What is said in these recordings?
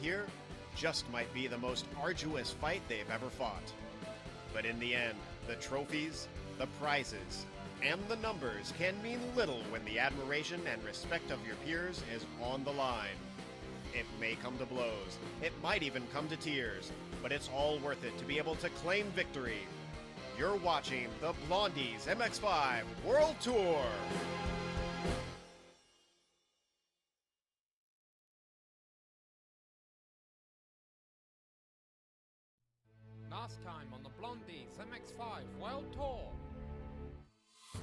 here just might be the most arduous fight they've ever fought. But in the end, the trophies, the prizes, and the numbers can mean little when the admiration and respect of your peers is on the line. It may come to blows, it might even come to tears, but it's all worth it to be able to claim victory. You're watching the Blondies MX5 World Tour! Last time on the Blondies MX5 World Tour.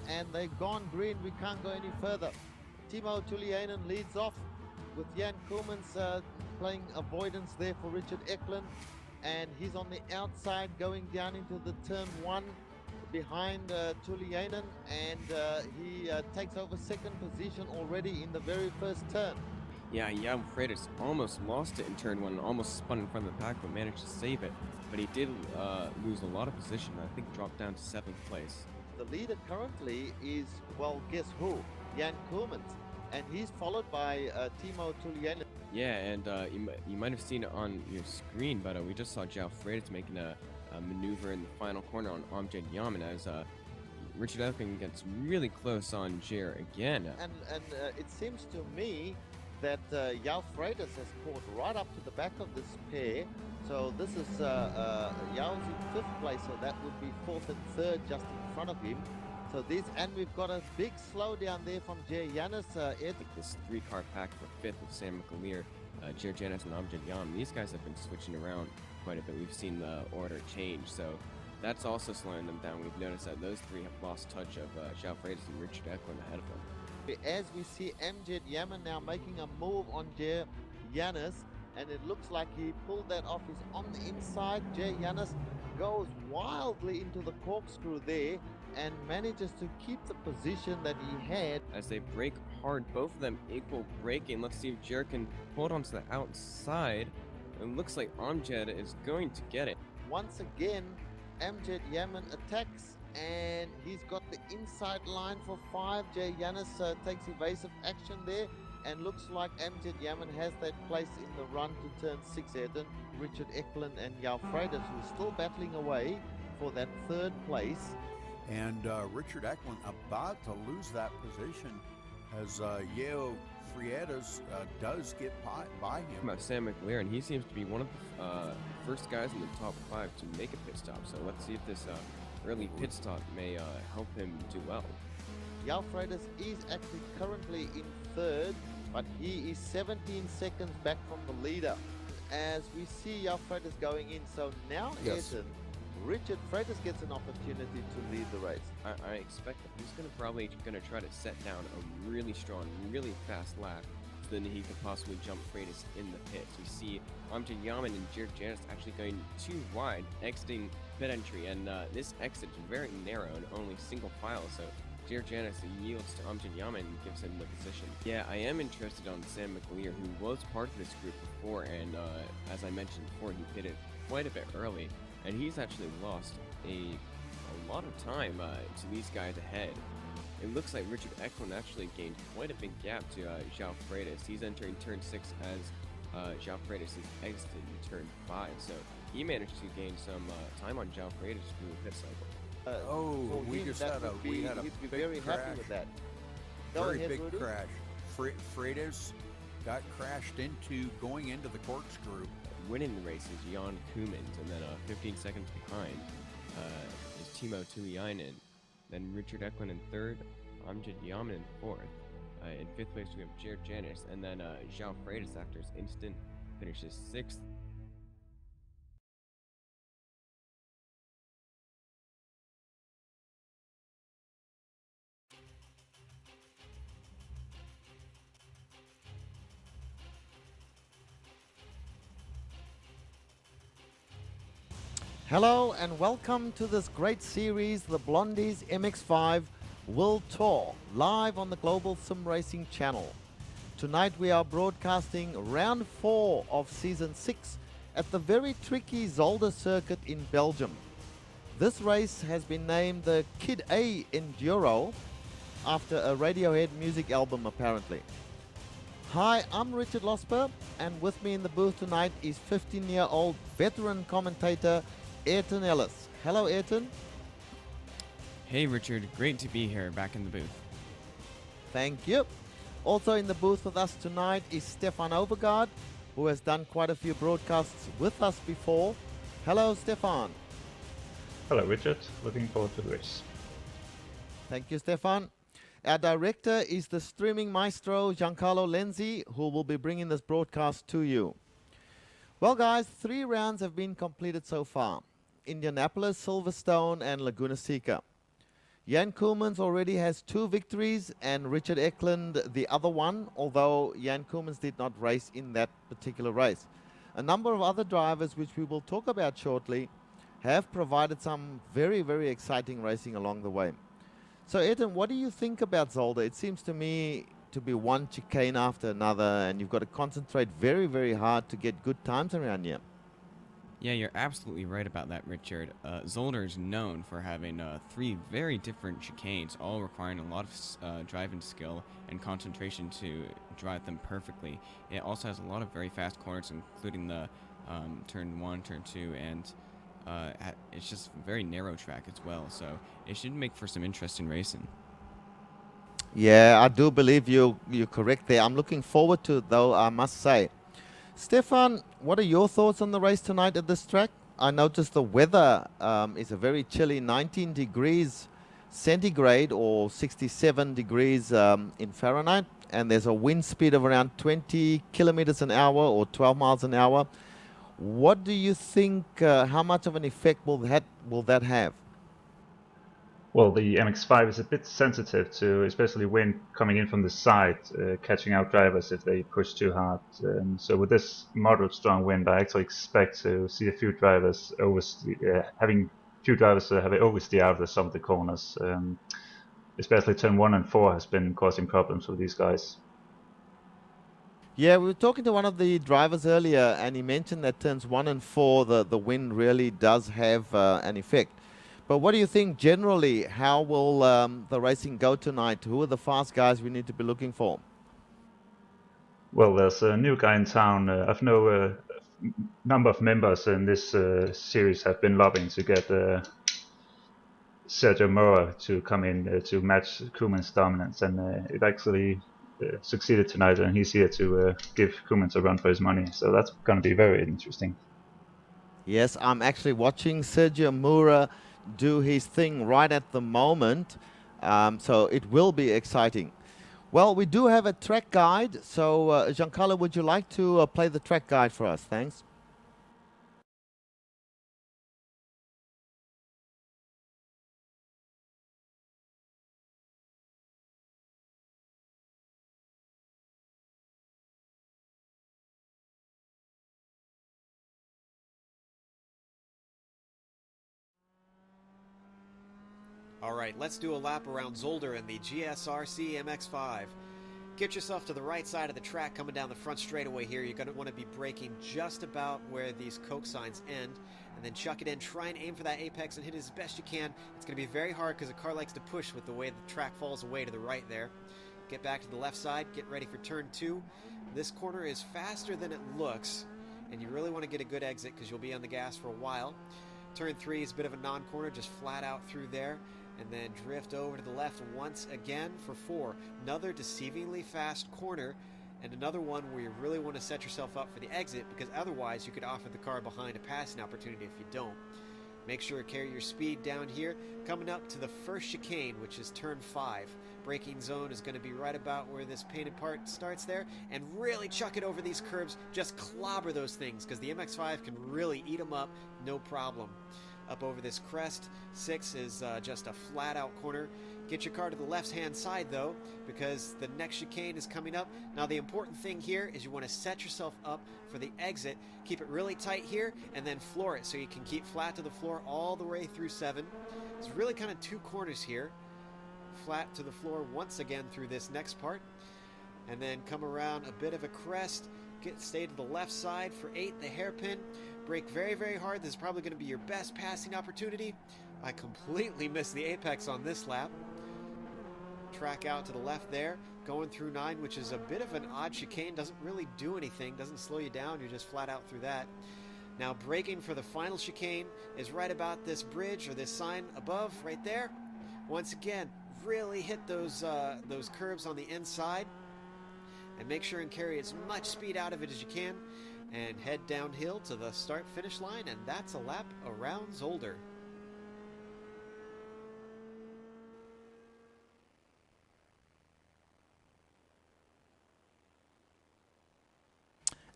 And they've gone green. We can't go any further. Timo Tuliainen leads off with Jan Koolmans playing avoidance there for Richard Eklund, and he's on the outside going down into the turn one behind Tuliainen, and he takes over second position already in the very first turn. Yeah, Jan Freitas almost lost it in turn one, almost spun in front of the pack, but managed to save it. But he did lose a lot of position. I think dropped down to 7th place. The leader currently is, well, guess who? Jan Koolmans, and he's followed by Timo Tuliainen. Yeah, and you might have seen it on your screen, but we just saw Jan Freitas making a maneuver in the final corner on Amjad Yaman as Richard Eklund gets really close on Jer again. And it seems to me that Jan Freitas has caught right up to the back of this pair. So this is Jan's in 5th place, so that would be 4th and 3rd just in front of him. So and we've got a big slowdown there from Jer Janis. This 3-car pack for 5th with Sam McAleer, Jer Janis, and Amjad Yaman. These guys have been switching around quite a bit. We've seen the order change, so that's also slowing them down. We've noticed that those three have lost touch of Jan Freitas and Richard Eklund ahead of them. As we see Amjad Yaman now making a move on Jer Janis, and it looks like he pulled that off. He's on the inside. Jer Janis goes wildly into the corkscrew there and manages to keep the position that he had. As they brake hard, both of them equal braking. Let's see if Jer can hold on to the outside. It looks like Amjad is going to get it. Once again, Amjad Yaman attacks, and he's got the inside line for 5. Jer Janis takes evasive action there, and looks like Amjad Yaman has that place in the run to turn 6. Then Richard Eklund and Jan Freitas, who's still battling away for that 3rd place. And Richard Eklund about to lose that position as Yeo Freitas does get by him. About Sam McAleer, and he seems to be one of the first guys in the top 5 to make a pit stop. So let's see if this early pit stop may help him do well. Jan Freitas is actually currently in 3rd, but he is 17 seconds back from the leader. As we see Jan Freitas going in, so now Ayrton, Richard Freitas gets an opportunity to lead the race. I expect that he's probably going to try to set down a really strong, really fast lap, so then he could possibly jump Freitas in the pits. We see Amjad Yaman and Jer Janis actually going too wide, exiting pit entry, and this exit is very narrow and only single file, so Jer Janis yields to Amjad Yaman and gives him the position. Yeah, I am interested on Sam McAleer, who was part of this group before, and as I mentioned before, he pitted quite a bit early, and he's actually lost a lot of time to these guys ahead. It looks like Richard Eklund actually gained quite a big gap to Jan Freitas. He's entering turn 6 as Jan Freitas is exited in turn 5, so he managed to gain some time on Jan Freitas through the pit cycle. We just had a he'd be very crash. happy with that. Very big crash. Freitas got crashed into going into the corkscrew. Winning the race is Jan Koolmans, and then 15 seconds behind is Timo Tuliainen. Then Richard Eklund in 3rd, Amjad Yaman in 4th. In 5th place we have Jer Janis, and then Jan Freitas after his instant finishes 6th. Hello and welcome to this great series, the Blondies MX5 World Tour, live on the Global Sim Racing channel. Tonight we are broadcasting round 4 of season 6 at the very tricky Zolder circuit in Belgium. This race has been named the Kid A Enduro after a Radiohead music album apparently. Hi, I'm Richard Losper, and with me in the booth tonight is 15-year-old veteran commentator Ayrton Ellis. Hello, Ayrton. Hey Richard, great to be here back in the booth. Thank you. Also in the booth with us tonight is Stefan Overgaard, who has done quite a few broadcasts with us before. Hello, Stefan. Hello, Richard. Looking forward to the race. Thank you, Stefan. Our director is the streaming maestro Giancarlo Lenzi, who will be bringing this broadcast to you. Well, guys, 3 rounds have been completed so far. Indianapolis, Silverstone, and Laguna Seca. Jan Koolmans already has 2 victories and Richard Eklund the other one, although Jan Koolmans did not race in that particular race. A number of other drivers, which we will talk about shortly, have provided some very, very exciting racing along the way. So, Ayrton, what do you think about Zolder? It seems to me to be one chicane after another, and you've got to concentrate very, very hard to get good times around here. Yeah, you're absolutely right about that, Richard. Zolder is known for having 3 very different chicanes, all requiring a lot of driving skill and concentration to drive them perfectly. It also has a lot of very fast corners, including the turn 1, turn 2, and it's just a very narrow track as well, so it should make for some interesting racing. Yeah, I do believe you're correct there. I'm looking forward to it, though, I must say. Stefan, what are your thoughts on the race tonight at this track? I noticed the weather is a very chilly 19 degrees centigrade or 67 degrees in Fahrenheit, and there's a wind speed of around 20 kilometers an hour or 12 miles an hour. What do you think, how much of an effect will that have? Well, the MX-5 is a bit sensitive to especially wind coming in from the side, catching out drivers if they push too hard. So with this moderate strong wind, I actually expect to see a few drivers having few drivers have it oversteer out of some of the corners. Especially turn 1 and 4 has been causing problems for these guys. Yeah, we were talking to one of the drivers earlier, and he mentioned that turns 1 and 4, the wind really does have an effect. But what do you think generally? How will the racing go tonight? Who are the fast guys we need to be looking for? Well, there's a new guy in town. I've know a number of members in this series have been lobbying to get Sergio Mora to come in to match Koolmans' dominance, and it actually succeeded tonight, and he's here to give Koolmans a run for his money. So that's going to be very interesting. Yes, I'm actually watching Sergio Mora do his thing right at the moment, so it will be exciting. Well, we do have a track guide, so Giancarlo, would you like to play the track guide for us? Thanks. Alright, let's do a lap around Zolder in the GSRC MX-5. Get yourself to the right side of the track coming down the front straightaway here. You're going to want to be braking just about where these Coke signs end, and then chuck it in. Try and aim for that apex and hit it as best you can. It's going to be very hard because the car likes to push with the way the track falls away to the right there. Get back to the left side, get ready for turn 2. This corner is faster than it looks, and you really want to get a good exit because you'll be on the gas for a while. Turn 3 is a bit of a non-corner, just flat out through there. And then drift over to the left once again for 4. Another deceivingly fast corner, and another one where you really want to set yourself up for the exit, because otherwise you could offer the car behind a passing opportunity if you don't. Make sure to carry your speed down here. Coming up to the first chicane, which is turn 5. Braking zone is going to be right about where this painted part starts there, and really chuck it over these curbs. Just clobber those things, because the MX-5 can really eat them up, no problem. Up over this crest, 6 is just a flat-out corner. Get your car to the left-hand side, though, because the next chicane is coming up. Now, the important thing here is you want to set yourself up for the exit. Keep it really tight here, and then floor it so you can keep flat to the floor all the way through 7. It's really kind of 2 corners here. Flat to the floor once again through this next part. And then come around a bit of a crest. Stay to the left side for 8, the hairpin. Brake very, very hard. This is probably going to be your best passing opportunity. I completely missed the apex on this lap. Track out to the left there. going through 9, which is a bit of an odd chicane. Doesn't really do anything, doesn't slow you down. You're just flat out through that. Now braking for the final chicane is right about this bridge or this sign above, right there. Once again, really hit those curves on the inside and make sure and carry as much speed out of it as you can and head downhill to the start-finish line, and that's a lap around Zolder.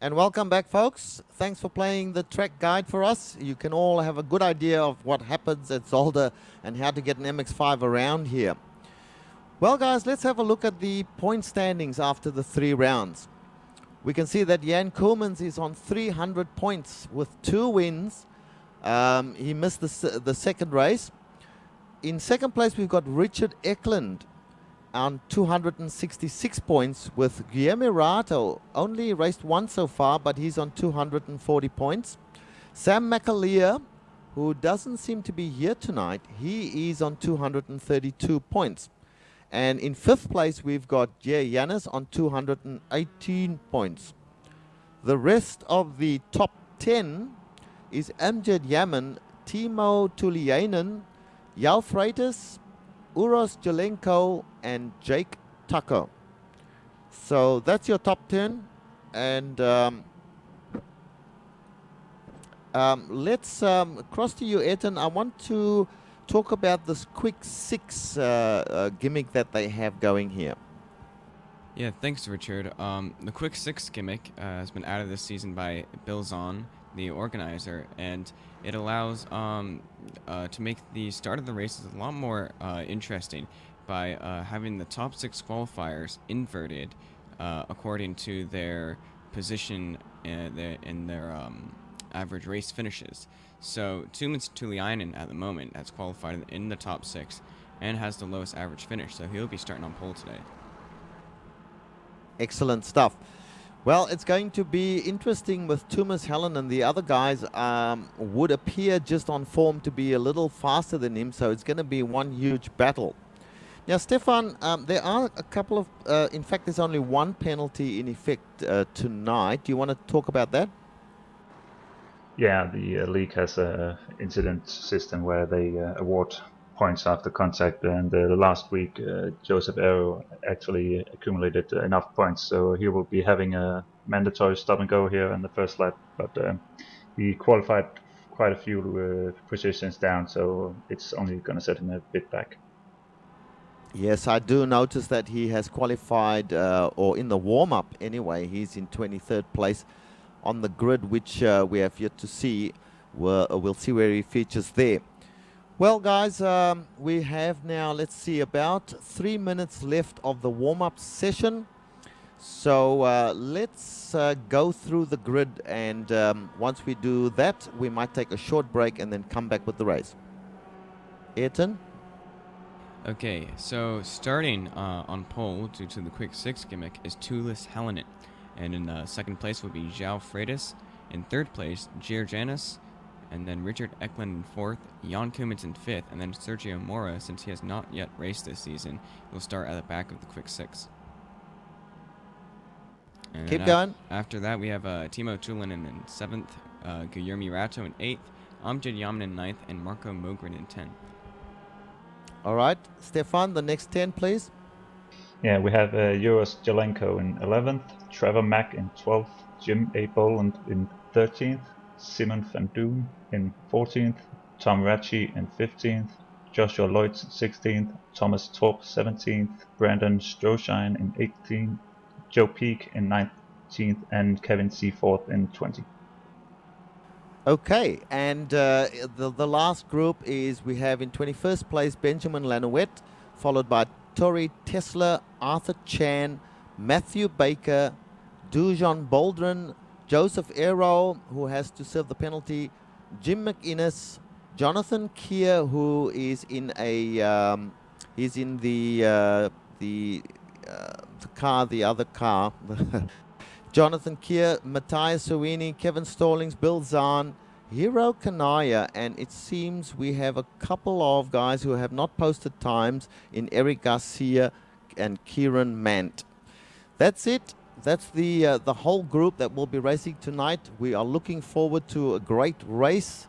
And welcome back, folks. Thanks for playing the track guide for us. You can all have a good idea of what happens at Zolder and how to get an MX-5 around here. Well, guys, let's have a look at the point standings after the 3 rounds. We can see that Jan Koolmans is on 300 points with 2 wins. He missed the second race. In second place, we've got Richard Eklund on 266 points, with Guillermo Rato only raced once so far, but he's on 240 points. Sam McAleer, who doesn't seem to be here tonight, he is on 232 points. And in fifth place, we've got Jay Yanis on 218 points. The rest of the top 10 is Amjad Yaman, Timo Tuliainen, Jal Freitas, Uros Jelenko, and Jake Tucker. So that's your top 10. And let's cross to you, Etan. I want to talk about this quick 6 gimmick that they have going here. Yeah, thanks, Richard. The quick 6 gimmick has been added this season by Bill Zahn, the organizer, and it allows to make the start of the races a lot more interesting by having the top 6 qualifiers inverted according to their position in their average race finishes. So Tuomas Tuliainen at the moment has qualified in the top 6 and has the lowest average finish, so he'll be starting on pole today. Excellent stuff. Well, it's going to be interesting with Thomas Helen, and the other guys would appear just on form to be a little faster than him, so it's going to be one huge battle. Now, Stefan, there are a couple of, in fact, there's only one penalty in effect tonight. Do you want to talk about that? Yeah, the league has a incident system where they award points after contact, and last week Joseph Aero actually accumulated enough points, so he will be having a mandatory stop and go here in the first lap, but he qualified quite a few positions down, so it's only going to set him a bit back. Yes, I do notice that he has qualified, or in the warm-up anyway, he's in 23rd place on the grid, which we have yet to see. We'll see where he features there. Well, guys, we have now, let's see, about 3 minutes left of the warm-up session. So let's go through the grid, and once we do that, we might take a short break and then come back with the race. Ayrton? Okay, so starting on pole due to the quick 6 gimmick is Tuomas Halonen, and in second place would be João Freitas. In third place, Jair Janis, and then Richard Eklund in 4th, Jan Koolmans in 5th, and then Sergio Mora, since he has not yet raced this season, will start at the back of the quick 6. And keep going. After that, we have Timo Tuliainen in 7th, Guillermo Rato in 8th, Amjad Yaman in 9th, and Marco Mogren in 10th. All right, Stefan, the next 10, please. Yeah, we have Uros Jelenko in 11th, Trevor Mack in 12th, Jim A. Boland in 13th, Simon van Doon in 14th, Tom Ratchie in 15th, Joshua Lloyd 16th, Thomas Torp 17th, Brandon Stroshine in 18th, Joe Peak in 19th, and Kevin Seaforth in 20th. Okay, and the last group is we have in 21st place Benjamin Lanouette, followed by Tori Tesla, Arthur Chan, Matthew Baker, Dujon Boldrin, Joseph Aero, who has to serve the penalty, Jim McInnes, Jonathan Keir, who is in a he's in the car, the other car. Jonathan Keir, Matthias Suini, Kevin Stallings, Bill Zahn, Hiro Kanaya, and it seems we have a couple of guys who have not posted times in Eric Garcia, and Kieran Mant. That's it. That's the whole group that will be racing tonight. We are looking forward to a great race,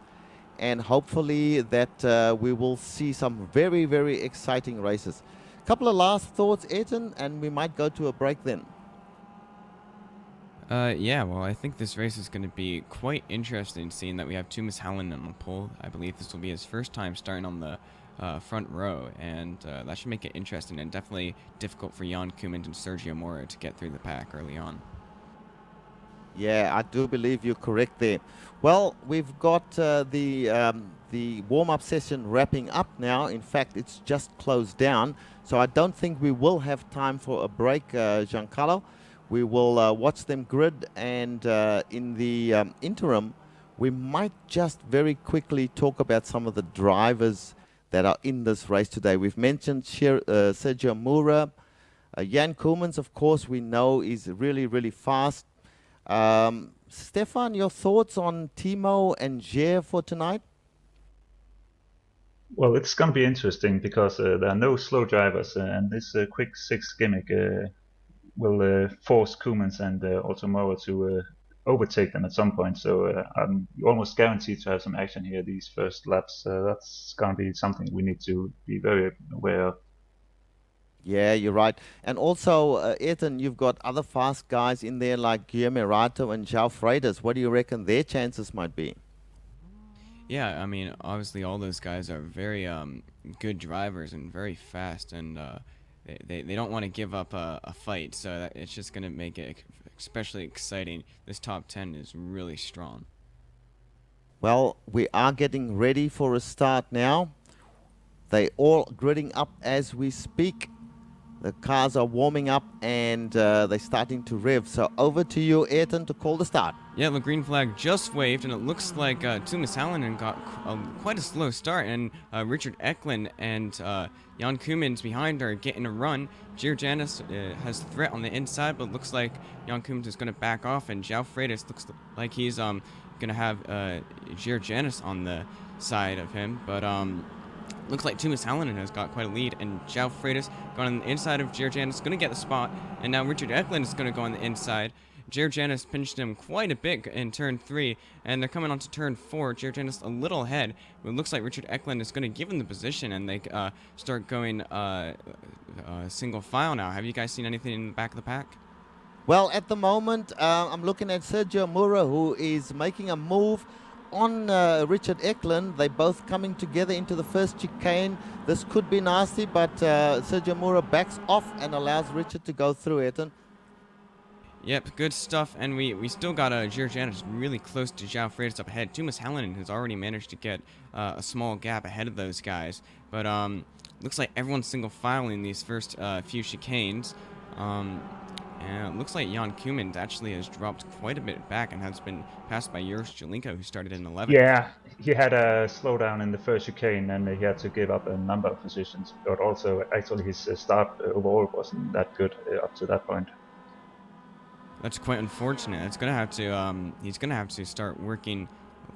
and hopefully that we will see some very, very exciting races. Couple of last thoughts, Ayrton, and we might go to a break then. Yeah, well, I think this race is going to be quite interesting, seeing that we have Thomas Hallen on the pole. I believe this will be his first time starting on the front row, and that should make it interesting and definitely difficult for Jan Koeman and Sergio Mora to get through the pack early on. Yeah, I do believe you're correct there. Well, we've got the warm-up session wrapping up now. In fact, it's just closed down, so I don't think we will have time for a break, Giancarlo. We will watch them grid, and in the interim, we might just very quickly talk about some of the drivers that are in this race today. We've mentioned Sergio Mora. Jan Koeman, of course, we know is really, really fast. Stefan, your thoughts on Timo and Ger for tonight? Well, it's going to be interesting because there are no slow drivers, and this quick six gimmick will force Koeman and also Mora to overtake them at some point. So I'm almost guaranteed to have some action here these first laps. That's going to be something we need to be very aware of. Yeah, you're right. And also, Ayrton, you've got other fast guys in there like Guillermo Rato and João Freitas. What do you reckon their chances might be? Yeah, I mean, obviously all those guys are very good drivers and very fast, and they don't want to give up a fight, so that it's just going to make it especially exciting. This top 10 is really strong. Well, we are getting ready for a start now. They all gridding up as we speak. The cars are warming up and they're starting to rev. So over to you, Ayrton, to call the start. Yeah, the green flag just waved, and it looks like Thomas Hallonen got quite a slow start, and Richard Eklund and Jan Koeman behind are getting a run. Gir Janis has threat on the inside, but looks like Jan Koeman is going to back off, and João Freitas looks like he's going to have Gir Janis on the side of him, but looks like Thomas Hallonen has got quite a lead, and João Freitas going on the inside of Gir Janis, going to get the spot, and now Richard Eklund is going to go on the inside. Gir Janis pinched him quite a bit in turn 3, and they're coming on to turn 4. Gir Janis a little ahead, but it looks like Richard Eklund is going to give him the position, and they start going single file now. Have you guys seen anything in the back of the pack? Well, at the moment, I'm looking at Sergio Mora, who is making a move on Richard Eklund. They're both coming together into the first chicane. This could be nasty, but Sergio Mora backs off and allows Richard to go through it. Yep, good stuff, and we still got Gir Janis really close to João Freitas up ahead. Thomas Hallonen has already managed to get a small gap ahead of those guys, but looks like everyone's single filing these first few chicanes. And it looks like Jan Koeman actually has dropped quite a bit back and has been passed by Joris Jelinko, who started in 11th. Yeah, he had a slowdown in the first chicane, and he had to give up a number of positions, but also actually his start overall wasn't that good up to that point. That's quite unfortunate. It's gonna have to he's gonna have to start working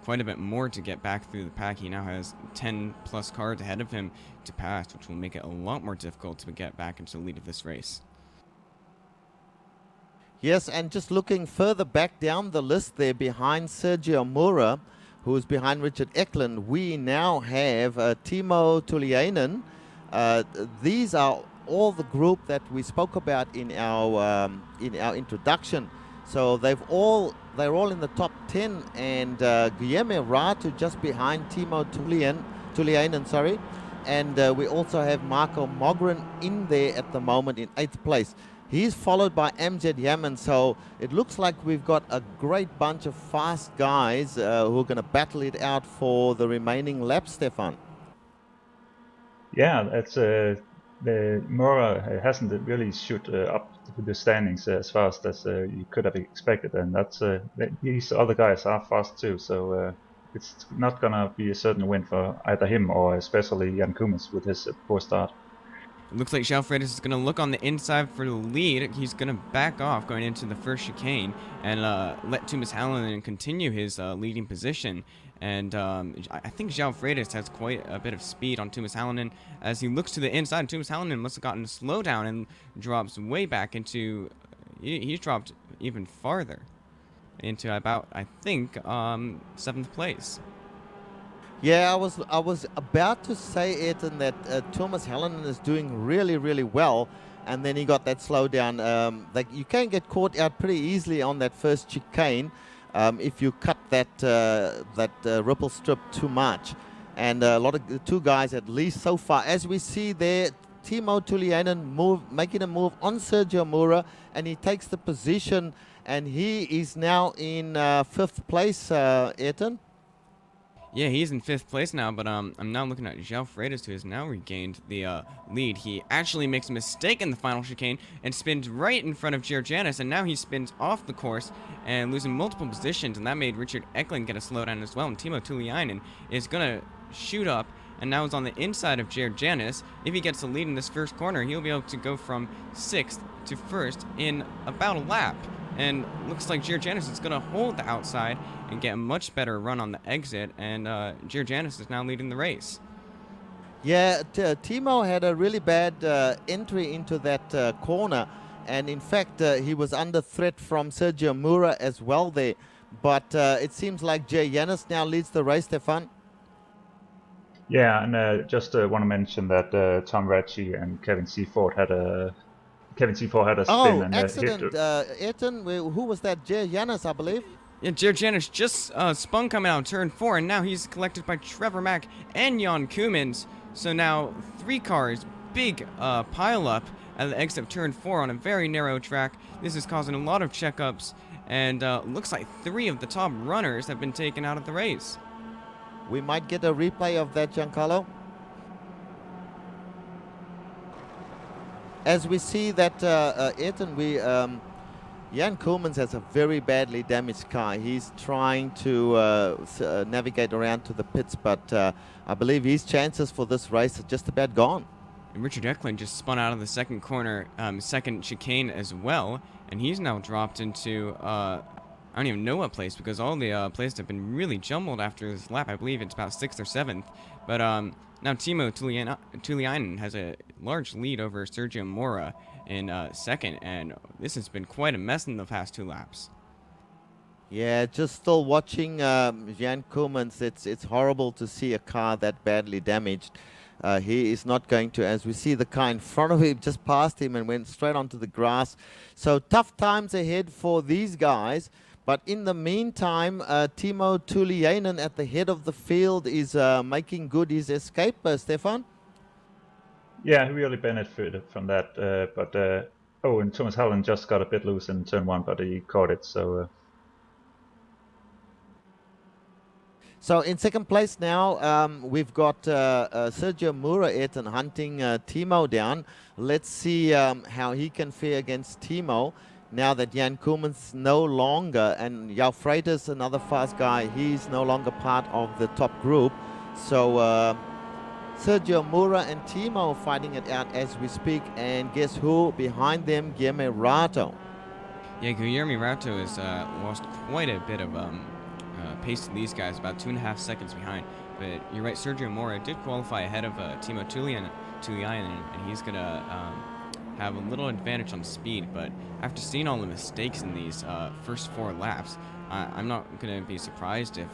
quite a bit more to get back through the pack. He now has 10 plus cars ahead of him to pass, which will make it a lot more difficult to get back into the lead of this race. Yes, and just looking further back down the list there behind Sergio Mora, who is behind Richard Eklund, we now have Timo Tuliainen. These are all the group that we spoke about in our introduction. So they're all in the top 10, and Guillermo Rato just behind Timo Tuliainen, and we also have Marco Mogren in there at the moment in 8th place. He's followed by Amjad Yaman, so it looks like we've got a great bunch of fast guys who are going to battle it out for the remaining laps, Stefan. Yeah, that's Mora hasn't really shoot up to the standings as fast as you could have expected, and that's these other guys are fast too, so it's not gonna be a certain win for either him or especially Jan Koeman with his poor start. It looks like João Freitas is going to look on the inside for the lead. He's going to back off going into the first chicane and let Tuomas Hallinen continue his leading position. And I think João Freitas has quite a bit of speed on Tuomas Hallinen as he looks to the inside. Tuomas Hallinen must have gotten a slowdown and drops way back into... He's dropped even farther into about, I think, 7th place. Yeah, I was about to say, Ayrton, that Tuomas Hallinen is doing really, really well, and then he got that slowdown. Like you can get caught out pretty easily on that first chicane if you cut that ripple strip too much. And a lot of the two guys, at least so far, as we see there, Timo Tuliainen making a move on Sergio Moura, and he takes the position, and he is now in 5th place, Ayrton. Yeah, he's in 5th place now, but I'm now looking at João Freitas, who has now regained the lead. He actually makes a mistake in the final chicane and spins right in front of Georgianis, and now he spins off the course and losing multiple positions, and that made Richard Eklund get a slowdown as well. And Timo Tuliainen is going to shoot up, and now is on the inside of Georgianis. If he gets the lead in this first corner, he'll be able to go from 6th to 1st in about a lap. And looks like Georgianis is going to hold the outside and get a much better run on the exit, and Georgianis is now leading the race. Yeah, Timo had a really bad entry into that corner, and in fact he was under threat from Sergio Moura as well there. But it seems like Georgianis now leads the race, Stefan. Yeah, and just want to mention that Tom Ritchie and Kevin Seaford had a spin. Oh, And accident, Ayrton. Who was that? Georgianis, I believe. Yeah, Georgianis just spun coming out of turn 4, and now he's collected by Trevor Mack and Jan Koemans. So now 3 cars, big pile up at the exit of turn 4 on a very narrow track. This is causing a lot of checkups, and looks like 3 of the top runners have been taken out of the race. We might get a replay of that, Giancarlo. As we see that, Ayrton, Jan Koemans has a very badly damaged car. He's trying to navigate around to the pits, but I believe his chances for this race are just about gone. And Richard Eklund just spun out of the second corner, second chicane as well, and he's now dropped into, I don't even know what place, because all the places have been really jumbled after this lap. I believe it's about 6th or 7th, but now Timo Tuliainen has a large lead over Sergio Moura in 2nd, and this has been quite a mess in the past 2 laps. Yeah, just still watching Jan Koemans. It's horrible to see a car that badly damaged. He is not going to, as we see the car in front of him, just passed him and went straight onto the grass. So tough times ahead for these guys. But in the meantime, Timo Tuliainen at the head of the field is making good his escape, Stefan. Yeah, he really benefited from that. And Tuomas Hallinen just got a bit loose in turn 1, but he caught it. So in 2nd place now, we've got Sergio Moura, Ayrton, hunting Timo down. Let's see how he can fare against Timo. Now that Jan Koemans no longer, and João Freitas, another fast guy, he's no longer part of the top group. So Sergio Moura and Timo fighting it out as we speak. And guess who? Behind them, Guilherme Rato. Yeah, Guilherme Rato has lost quite a bit of pace to these guys, about 2.5 seconds behind. But you're right, Sergio Moura did qualify ahead of Timo Tuliainen, and he's going to have a little advantage on speed. But after seeing all the mistakes in these first 4 laps, I'm not going to be surprised if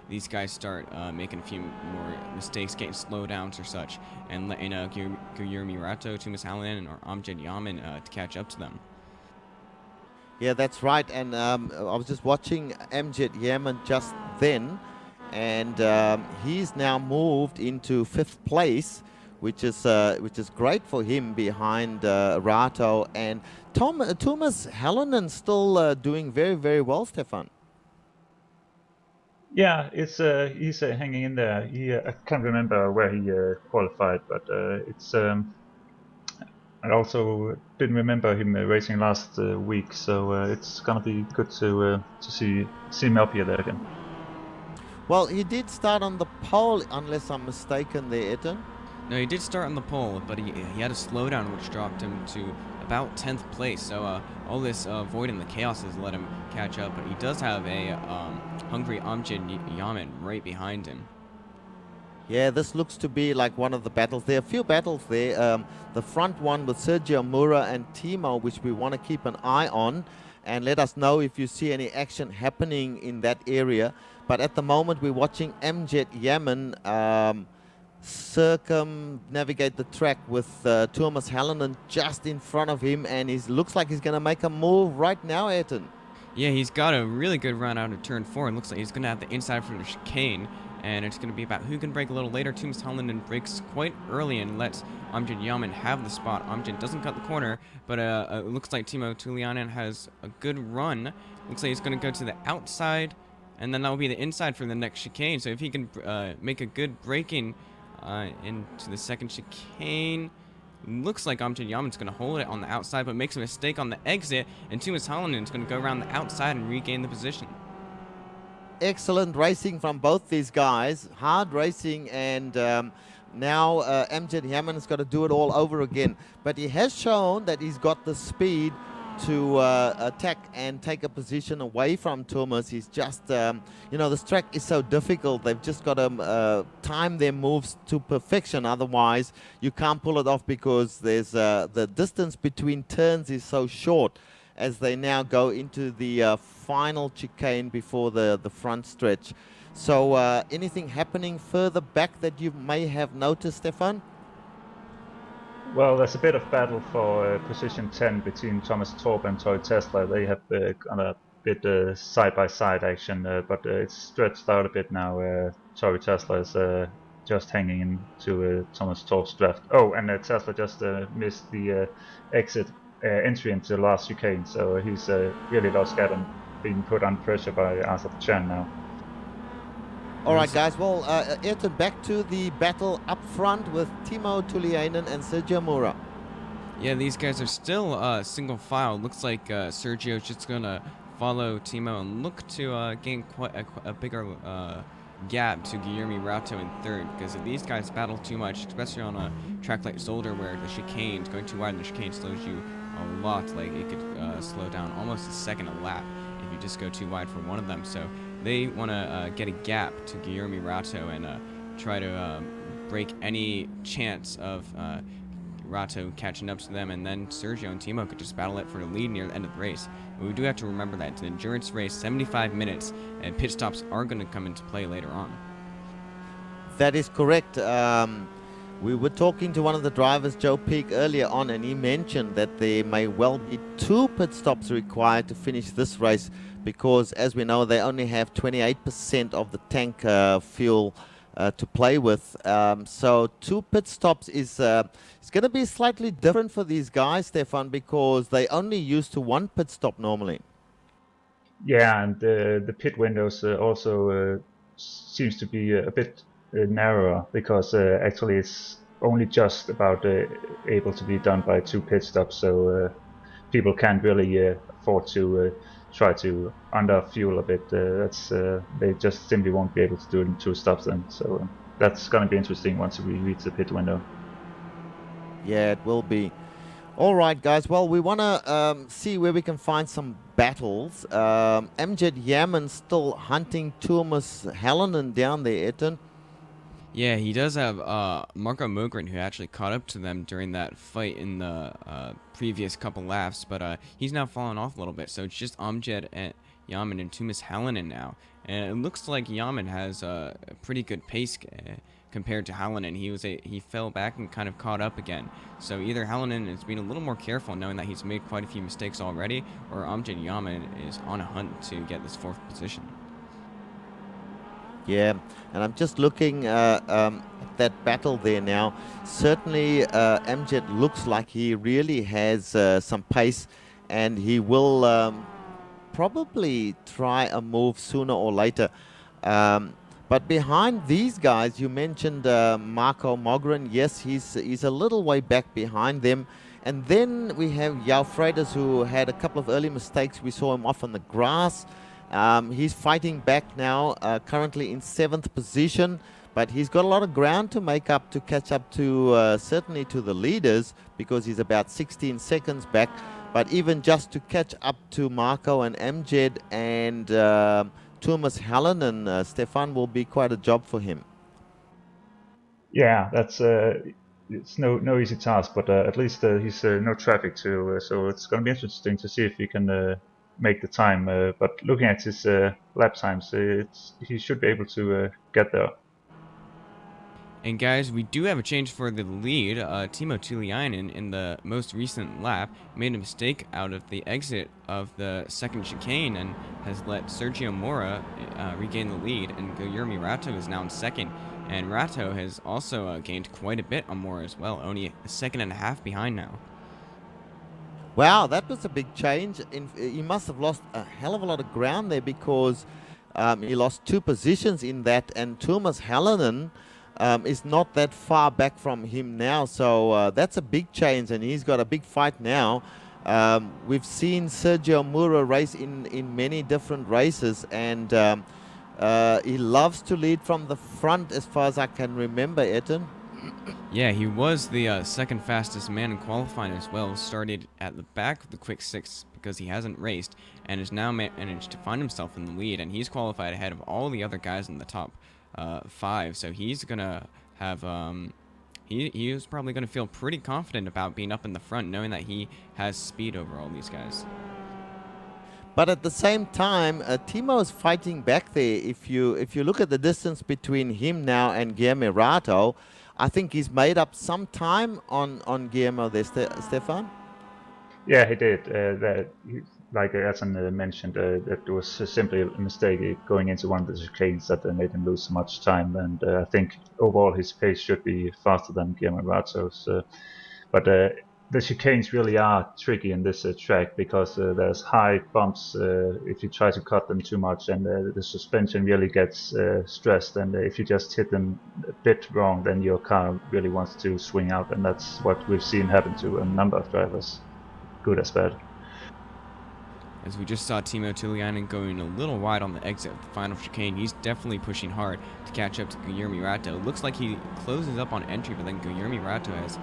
these guys start making a few more mistakes, getting slowdowns or such, and letting Guilherme Rato, Tuomas Hallinen, or Amjad Yaman to catch up to them. Yeah, that's right. And I was just watching Amjad Yaman just then, and he's now moved into 5th place, which is great for him behind Rato. And Tuomas Hallinen still doing very, very well, Stefan. yeah, he's hanging in there. I can't remember where he qualified, but I also didn't remember him racing last week, so it's gonna be good to see him up here there again. Well, he did start on the pole, unless I'm mistaken there, Ayrton. No, he did start on the pole, but he had a slowdown, which dropped him to about 10th place. So all this void and the chaos has let him catch up, but he does have a hungry Amjad Yaman right behind him. Yeah, this looks to be like one of the battles. There are a few battles there. The front one with Sergio Mura and Timo, which we want to keep an eye on. And let us know if you see any action happening in that area. But at the moment, we're watching MWTS Yaman circumnavigate the track with Thomas Hallinan just in front of him. And he looks like he's going to make a move right now, Ayrton. Yeah, he's got a really good run out of turn 4. It looks like he's going to have the inside from the chicane. And it's going to be about who can brake a little later. Thomas Hallinan breaks quite early and lets Amjad Yaman have the spot. Amjad doesn't cut the corner, but it looks like Timo Tulianen has a good run. Looks like he's going to go to the outside, and then that will be the inside for the next chicane. So if he can make a good braking into the second chicane, looks like Amjad Yaman's going to hold it on the outside, but makes a mistake on the exit, and Thomas Hallinan's going to go around the outside and regain the position. Excellent racing from both these guys. Hard racing, and now MWTS Yaman has got to do it all over again. But he has shown that he's got the speed to attack and take a position away from Thomas. He's just, this track is so difficult. They've just got to time their moves to perfection. Otherwise, you can't pull it off because there's the distance between turns is so short as they now go into the final chicane before the front stretch. So anything happening further back that you may have noticed, Stefan? Well, there's a bit of battle for position 10 between Thomas Torp and Tori Tesla. They have got a bit side-by-side action, but it's stretched out a bit now. Tori Tesla is just hanging into Thomas Torp's draft. Oh, and Tesla just missed the exit entry into the last chicane, so he's really lost Gap and being put under pressure by Arthur Chan now. All right, guys. Well, Ayrton, back to the battle up front with Timo Tulianen and Sergio Mura. Yeah, these guys are still single file. Looks like Sergio's just going to follow Timo and look to gain quite a bigger gap to Guillermo Rato in third, because if these guys battle too much, especially on a track like Zolder where the chicane's going too wide and the chicane slows you a lot, like it could slow down almost a second a lap if you just go too wide for one of them. So they want to get a gap to Guillermo Rato and try to break any chance of Rato catching up to them, and then Sergio and Timo could just battle it for the lead near the end of the race. But we do have to remember that it's an endurance race, 75 minutes, and pit stops are going to come into play later on. That is correct. We were talking to one of the drivers, Joe Peak, earlier on, and he mentioned that there may well be 2 pit stops required to finish this race because, as we know, they only have 28% of the tank fuel to play with. So 2 pit stops is it's going to be slightly different for these guys, Stefan, because they only used to 1 pit stop normally. Yeah, and the pit windows also seems to be a bit narrower because actually it's only just about able to be done by 2 pit stops, so people can't really afford to try to under fuel a bit. They just simply won't be able to do it in 2 stops then, so that's going to be interesting once we reach the pit window. Yeah, it will be. All right, guys. Well, we want to see where we can find some battles. MWTS Yaman still hunting Thomas Hallinan down there, Ayrton. Yeah, he does have Marco Mogren, who actually caught up to them during that fight in the previous couple laps, but he's now fallen off a little bit, so it's just Amjad and Yaman and Thomas Hallinan now. And it looks like Yaman has a pretty good pace compared to Hallinan. He fell back and kind of caught up again. So either Hallinan is being a little more careful, knowing that he's made quite a few mistakes already, or Amjad Yaman is on a hunt to get this 4th position. Yeah, and I'm just looking at that battle there now. Certainly, MWTS looks like he really has some pace, and he will probably try a move sooner or later. But behind these guys, you mentioned Marco Mogren. Yes, he's a little way back behind them. And then we have Jao Freitas, who had a couple of early mistakes. We saw him off on the grass. He's fighting back now, currently in 7th position. but he's got a lot of ground to make up to catch up to certainly to the leaders, because he's about 16 seconds back. But even just to catch up to Marco and Amjad and Thomas Hallinan, Stefan, will be quite a job for him. Yeah, that's it's no easy task, but at least he's no traffic too, so it's going to be interesting to see if he can make the time. But looking at his lap times, he should be able to get there. And guys, we do have a change for the lead. Timo Tuliainen in the most recent lap made a mistake out of the exit of the second chicane and has let Sergio Mora regain the lead, and Guillermo Rato is now in second. And Rato has also gained quite a bit on Mora as well, only a second and a half behind now. Wow, that was a big change. He must have lost a hell of a lot of ground there, because he lost 2 positions in that, and Thomas Hallinan is not that far back from him now. So that's a big change, and he's got a big fight now. We've seen Sergio Mura race in many different races, and he loves to lead from the front as far as I can remember, Etan. Yeah, he was the second fastest man in qualifying as well. Started at the back of the quick 6 because he hasn't raced, and has now managed to find himself in the lead, and he's qualified ahead of all the other guys in the top 5. So he's gonna have he is probably gonna feel pretty confident about being up in the front, knowing that he has speed over all these guys. But at the same time, Timo is fighting back there. If you look at the distance between him now and Guillermo Rato, I think he's made up some time on Guillermo there, Stefan. Yeah, he did. Like Etan mentioned, that it was simply a mistake going into one of the chicanes that made him lose so much time. And I think overall his pace should be faster than Guillermo Rato's. But the chicanes really are tricky in this track, because there's high bumps if you try to cut them too much, and the suspension really gets stressed, and if you just hit them a bit wrong, then your car really wants to swing out, and that's what we've seen happen to a number of drivers, good as bad. As we just saw Timo Tuliainen going a little wide on the exit of the final chicane, he's definitely pushing hard to catch up to Guillermo Rato. It looks like he closes up on entry, but then Guillermo Rato has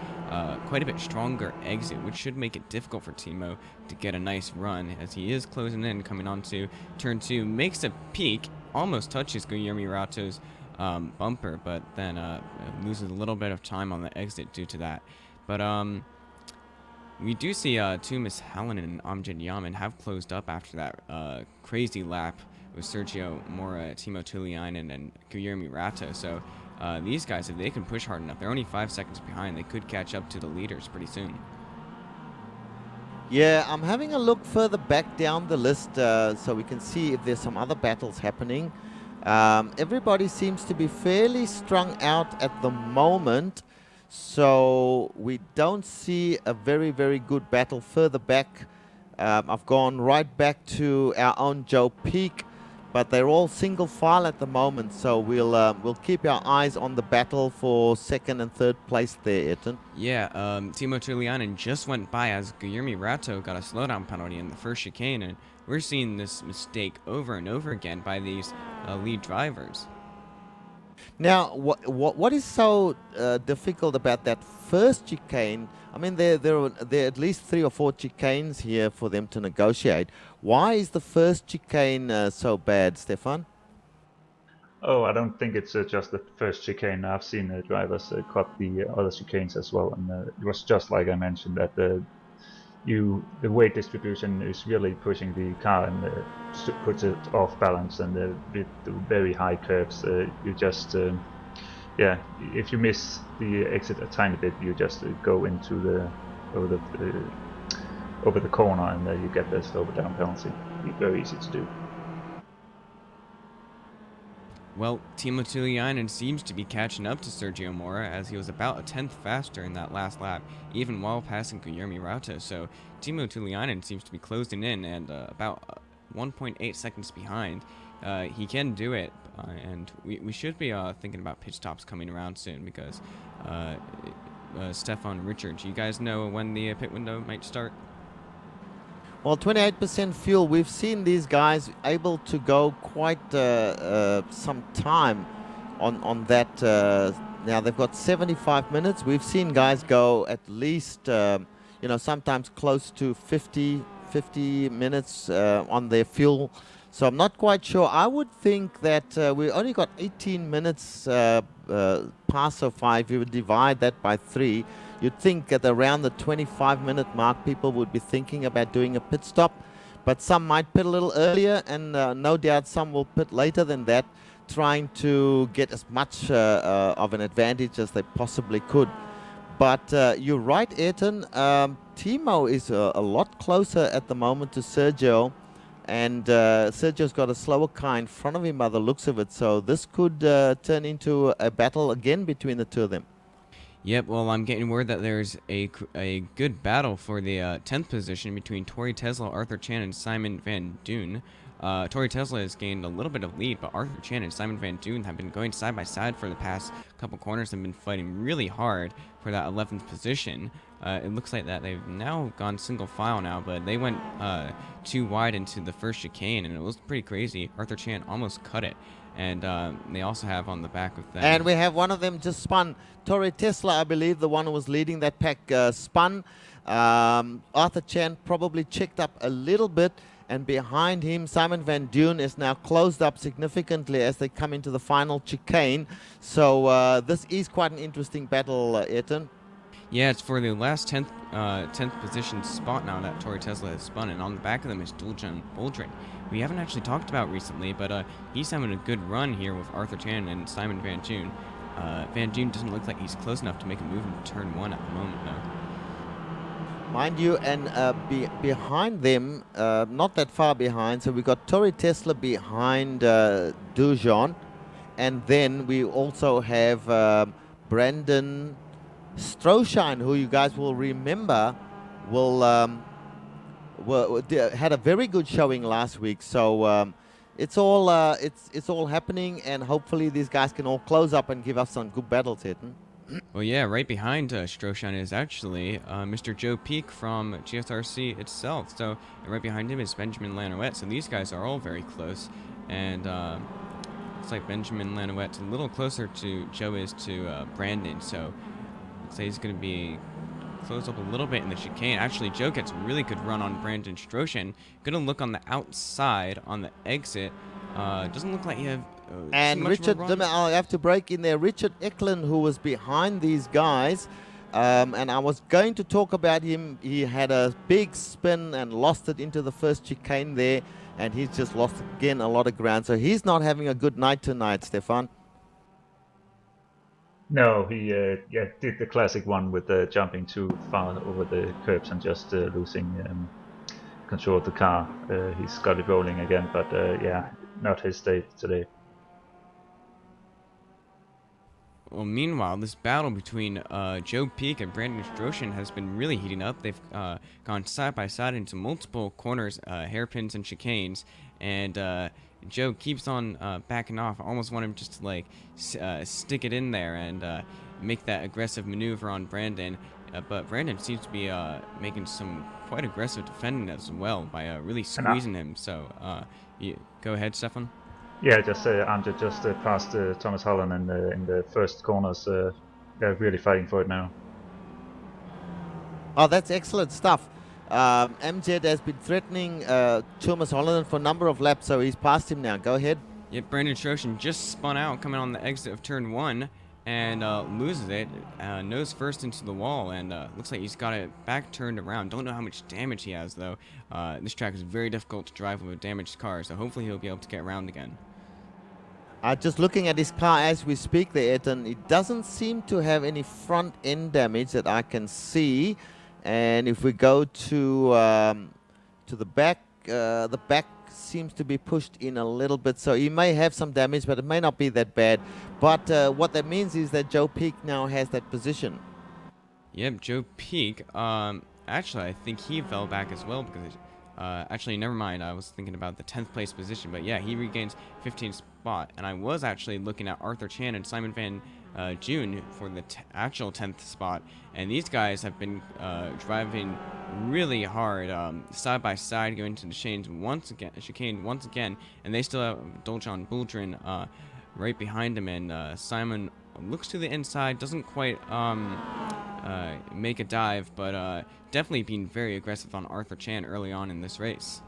quite a bit stronger exit, which should make it difficult for Timo to get a nice run, as he is closing in, coming onto turn 2, makes a peak, almost touches Guillermo Rato's bumper, but then loses a little bit of time on the exit due to that. But we do see Thomas Hallinan and Amjad Yaman have closed up after that crazy lap with Sergio Mora, Timo Tuliainen, and Guillermo Rato. So these guys, if they can push hard enough, they're only 5 seconds behind. They could catch up to the leaders pretty soon. Yeah, I'm having a look further back down the list so we can see if there's some other battles happening. Everybody seems to be fairly strung out at the moment. So we don't see a very, very good battle further back. I've gone right back to our own Joe Peak, but they're all single file at the moment. So we'll keep our eyes on the battle for second and third place there, Etan. Yeah, Timo Tuliainen just went by as Guillermo Rato got a slowdown penalty in the first chicane, and we're seeing this mistake over and over again by these lead drivers. Now, what is so difficult about that first chicane? I mean, there are at least 3 or 4 chicanes here for them to negotiate. Why is the first chicane so bad, Stefan? Oh, I don't think it's just the first chicane. I've seen drivers cut the other chicanes as well, and it was just like I mentioned, that the weight distribution is really pushing the car and puts it off balance, and with the very high curves, you just if you miss the exit a tiny bit, you just go into over the corner, and you get the slow down penalty. Very easy to do. Well, Timo Tuliainen seems to be catching up to Sergio Mora, as he was about a 10th faster in that last lap, even while passing Guillermo Rato. So Timo Tuliainen seems to be closing in and about 1.8 seconds behind. He can do it, and we should be thinking about pit stops coming around soon, because Stefan, Richard, do you guys know when the pit window might start? Well, 28% fuel. We've seen these guys able to go quite some time on that. Now they've got 75 minutes. We've seen guys go at least, sometimes close to 50 minutes on their fuel. So I'm not quite sure. I would think that we only got 18 minutes pass so far. If you would divide that by 3, you'd think at around the 25-minute mark, people would be thinking about doing a pit stop. But some might pit a little earlier, and no doubt some will pit later than that, trying to get as much of an advantage as they possibly could. But you're right, Ayrton. Timo is a lot closer at the moment to Sergio, and Sergio's got a slower car in front of him by the looks of it. So this could turn into a battle again between the two of them. Yep, well, I'm getting word that there's a good battle for the 10th position between Tori Tesla, Arthur Chan, and Simon Van Doon. Tori Tesla has gained a little bit of lead, but Arthur Chan and Simon Van Doon have been going side by side for the past couple corners and been fighting really hard for that 11th position. It looks like that they've now gone single file now, but they went too wide into the first chicane, and it was pretty crazy. Arthur Chan almost cut it. And they also have on the back of them. And we have one of them just spun. Tori Tesla, I believe, the one who was leading that pack, spun. Arthur Chan probably checked up a little bit. And behind him, Simon Van Doon is now closed up significantly as they come into the final chicane. So this is quite an interesting battle, Ayrton. Yeah, it's for the last 10th position spot now that Tori Tesla has spun. And on the back of them is Duljan Boldrin. We haven't actually talked about recently, but he's having a good run here with Arthur Chan and Simon Van Doon. Van Doon doesn't look like he's close enough to make a move in turn 1 at the moment, though. Mind you, and behind them, not that far behind, so we've got Tori Tesla behind Dujon, and then we also have Brandon Stroshine, who you guys will remember had a very good showing last week. So it's all happening, and hopefully these guys can all close up and give us some good battles, Hitton. Well, yeah, right behind Stroshine is actually Mr. Joe Peak from GSRC itself. So right behind him is Benjamin Lanouette. So these guys are all very close, and looks like Benjamin Lanouette's a little closer to Joe is to Brandon. So looks like he's going to be close up a little bit in the chicane. Actually, Joe gets a really good run on Brandon Stroshin. Gonna look on the outside on the exit. Doesn't look like you have. And Richard, I'll have to break in there. Richard Eklund, who was behind these guys, and I was going to talk about him. He had a big spin and lost it into the first chicane there, and he's just lost again a lot of ground. So he's not having a good night tonight, Stefan. No, he did the classic one with jumping too far over the curbs and just losing control of the car. He's got it rolling again, but not his day today. Well, meanwhile, this battle between Joe Peak and Brandon Stroshin has been really heating up. They've gone side by side into multiple corners, hairpins and chicanes, and Joe keeps on backing off. I almost want him just to like stick it in there and make that aggressive maneuver on Brandon. But Brandon seems to be making some quite aggressive defending as well by really squeezing him. So go ahead, Stefan. Yeah, just Amjad just passed Thomas Holland in the first corners. They're really fighting for it now. Oh, that's excellent stuff. Amjad has been threatening Thomas Holland for a number of laps, so he's passed him now. Go ahead. Yep, Brandon Stroshin just spun out coming on the exit of turn 1 and loses it, nose first into the wall, and looks like he's got it back turned around. Don't know how much damage he has, though. This track is very difficult to drive with a damaged car, so hopefully he'll be able to get around again. Just looking at his car as we speak there, Ayrton, it doesn't seem to have any front end damage that I can see. And if we go to the back seems to be pushed in a little bit, so he may have some damage, but it may not be that bad. But what that means is that Joe Peak now has that position. Yep, Joe Peak. Actually, I think he fell back as well because actually, never mind. I was thinking about the 10th place position, but yeah, he regains 15th spot. And I was actually looking at Arthur Chan and Simon Van June for the actual 10th spot, and these guys have been driving really hard, side by side, going to the chicane once again, and they still have Doljan Buldrin right behind him, and Simon looks to the inside, doesn't quite make a dive, but definitely being very aggressive on Arthur Chan early on in this race.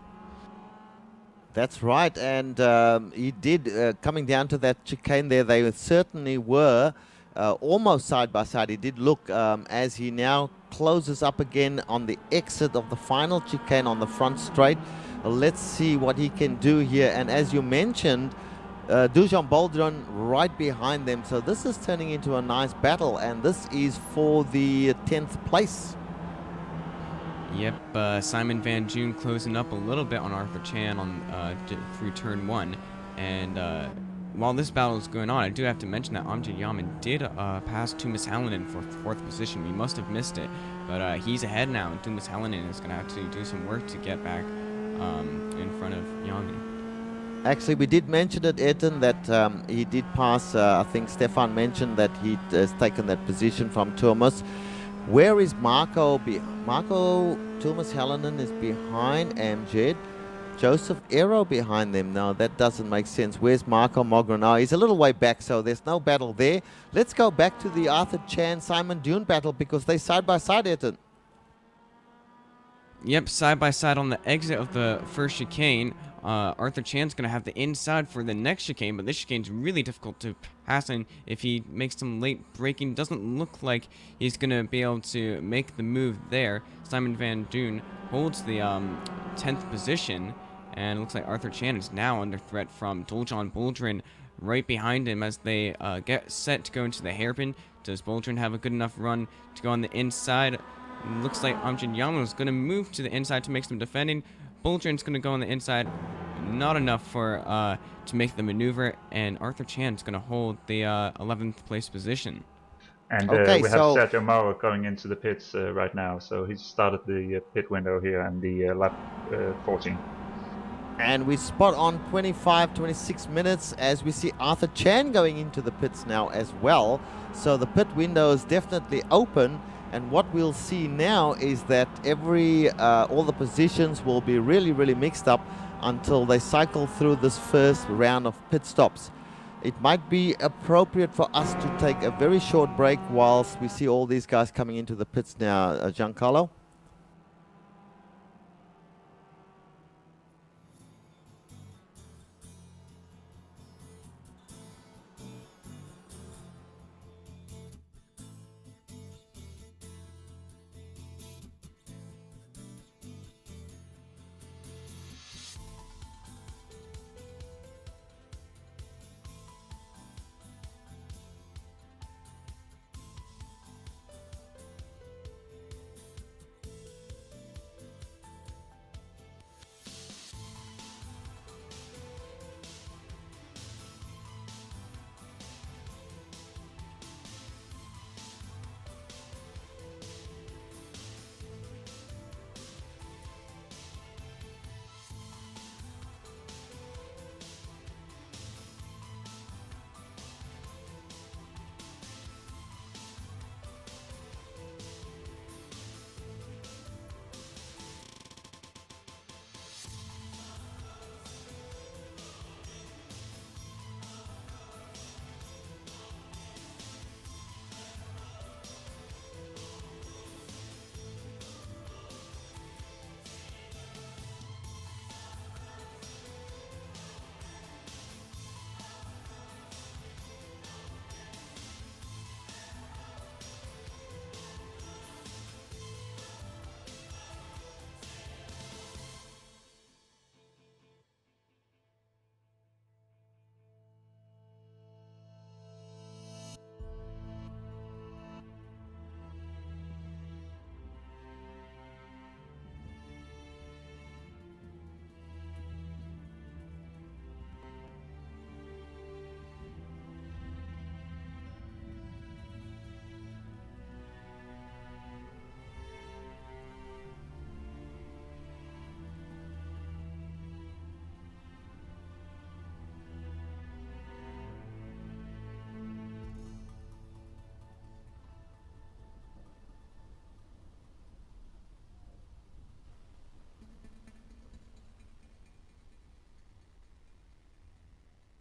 That's right, and he did, coming down to that chicane there, they certainly were almost side by side. He did look as he now closes up again on the exit of the final chicane on the front straight. Let's see what he can do here, and as you mentioned, Dujan Boldron right behind them, so this is turning into a nice battle, and this is for the 10th place. Yep, Simon Van June closing up a little bit on Arthur Chan on through turn 1, and while this battle is going on, I do have to mention that Amjad Yaman did pass Tumas Hallinan for 4th position. We must have missed it, but he's ahead now, and Tumas Hallinan is going to have to do some work to get back in front of Yaman. Actually, we did mention it, Etten, that he did pass. I think Stefan mentioned that he has taken that position from Tumas. Where is Marco? Marco Tumas Hallinan is behind Amjad. Joseph Aero behind them. No, that doesn't make sense. Where's Marco Mogren? Oh, he's a little way back, so there's no battle there. Let's go back to the Arthur Chan Simon Dune battle because they side by side, Etten. Yep, side by side on the exit of the first chicane. Arthur Chan's going to have the inside for the next chicane, but this chicane's really difficult to pass, and if he makes some late braking, doesn't look like he's going to be able to make the move there. Simon Van Dune holds the 10th position, and it looks like Arthur Chan is now under threat from Doljan Boldrin right behind him as they get set to go into the hairpin. Does Boldrin have a good enough run to go on the inside? Looks like Amjad Yaman is going to move to the inside to make some defending. Boldrin's going to go on the inside. Not enough for to make the maneuver, and Arthur Chan's going to hold the 11th place position. And Okay, we have so- Sergio Moro going into the pits right now, so he's started the pit window here and the lap 14. And we spot on 26 minutes as we see Arthur Chan going into the pits now as well. So the pit window is definitely open. And what we'll see now is that all the positions will be really, really mixed up until they cycle through this first round of pit stops. It might be appropriate for us to take a very short break whilst we see all these guys coming into the pits now, Giancarlo.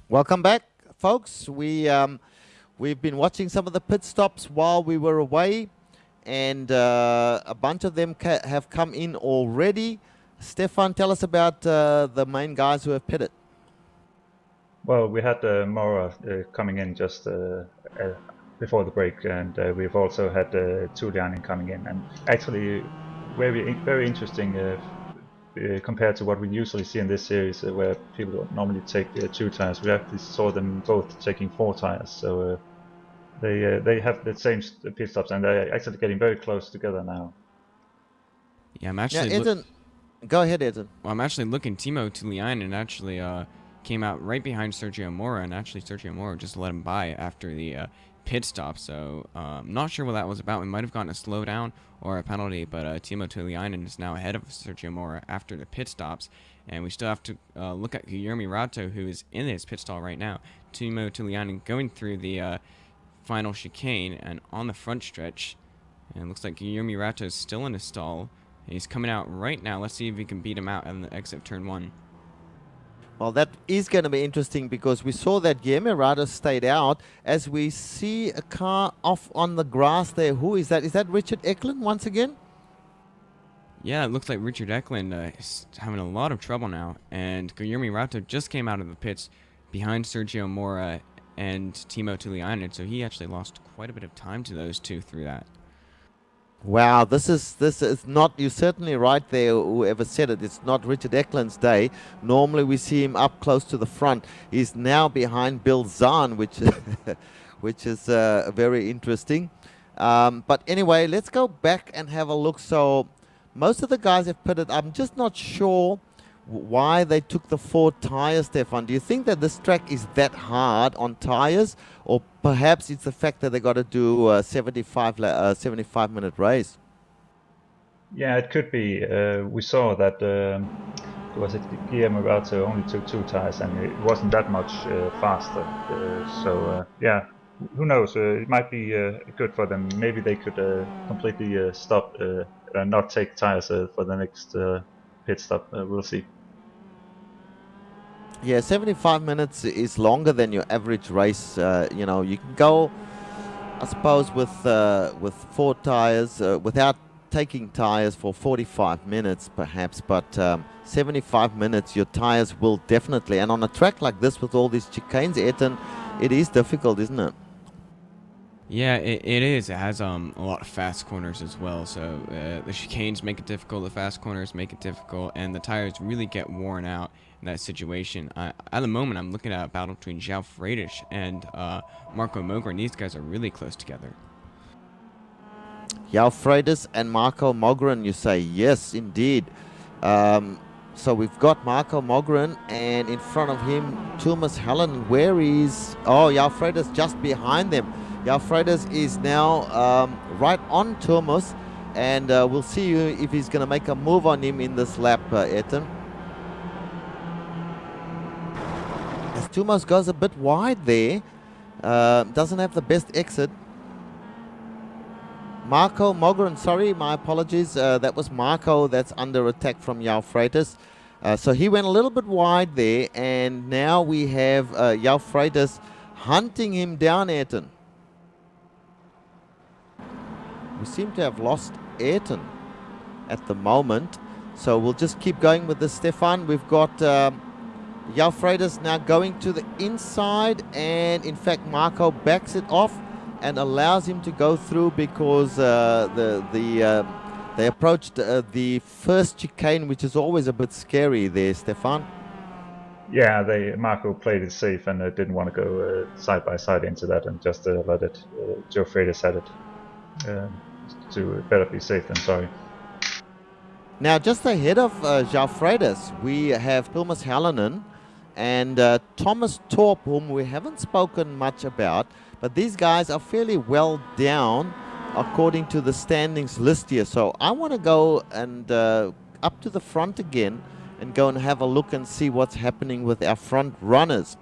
Welcome back. folks, we've been watching some of the pit stops while we were away, and a bunch of them have come in already. Stefan, tell us about the main guys who have pitted. Well, we had Mora coming in just before the break, and we've also had Tulianen coming in, and actually very interesting compared to what we usually see in this series, where people normally take 2 tires. We actually saw them both taking 4 tires, so they have the same pit stops, and they're actually getting very close together now. Yeah, I'm actually. Yeah, Eden, go ahead, Eden. Well, I'm actually looking. Timo Tuliainen actually came out right behind Sergio Mora, and actually Sergio Mora just let him by after the pit stop. So I'm not sure what that was about. We might have gotten a slowdown or a penalty, but Timo Tuliainen is now ahead of Sergio Mora after the pit stops. And we still have to look at Guillermo Rato, who is in his pit stall right now. Timo Tuliainen going through the final chicane and on the front stretch. And it looks like Guillermo Rato is still in his stall. He's coming out right now. Let's see if we can beat him out on the exit of turn 1. Well, that is going to be interesting because we saw that Guillermo Rato stayed out. As we see a car off on the grass there. Who is that? Is that Richard Eklund once again? Yeah, it looks like Richard Eklund is having a lot of trouble now. And Guillermo Rato just came out of the pits behind Sergio Mora and Timo Tuliainen. So he actually lost quite a bit of time to those two through that. Wow, this is not, you're certainly right there, whoever said it. It's not Richard Eklund's day. Normally we see him up close to the front. He's now behind Bill Zahn, which which is very interesting. But anyway, let's go back and have a look. So most of the guys have pitted. I'm just not sure why they took the 4 tires, Stefan. Do you think that this track is that hard on tires, or perhaps it's the fact that they got to do a 75-minute race? Yeah, it could be. We saw that was it Guillermo Rato only took 2 tires, and it wasn't that much faster. Yeah, who knows? It might be good for them. Maybe they could completely stop and not take tires for the next pit stop. We'll see. Yeah, 75 minutes is longer than your average race. You know, you can go, I suppose, with 4 tires without taking tires for 45 minutes, perhaps. But 75 minutes, your tires will definitely. And on a track like this with all these chicanes, Eton, it is difficult, isn't it? Yeah, it is. It has a lot of fast corners as well. So the chicanes make it difficult, the fast corners make it difficult, and the tires really get worn out in that situation. At the moment, I'm looking at a battle between João Freitas and Marco Mogren. These guys are really close together. João Freitas and Marco Mogren, you say? Yes, indeed. So we've got Marco Mogren, and in front of him, Thomas Helen. Where is... Oh, João Freitas just behind them. João Freitas is now right on Thomas, and we'll see if he's going to make a move on him in this lap, Eton. As Thomas goes a bit wide there, doesn't have the best exit. Marco Mogren, sorry, my apologies. That was Marco that's under attack from João Freitas. So he went a little bit wide there, and now we have João Freitas hunting him down, Ayrton. We seem to have lost Ayrton at the moment. So we'll just keep going with this, Stefan. We've got João Freitas now going to the inside, and in fact Marco backs it off and allows him to go through because they approached the first chicane, which is always a bit scary there, Stefan. Yeah, Marco played it safe and didn't want to go side by side into that, and just let it. João Freitas had it to better be safe than sorry. Now, just ahead of João Freitas, we have Thomas Hallinen and Thomas Torp, whom we haven't spoken much about, but these guys are fairly well down according to the standings list here. So I want to go and up to the front again and go and have a look and see what's happening with our front runners.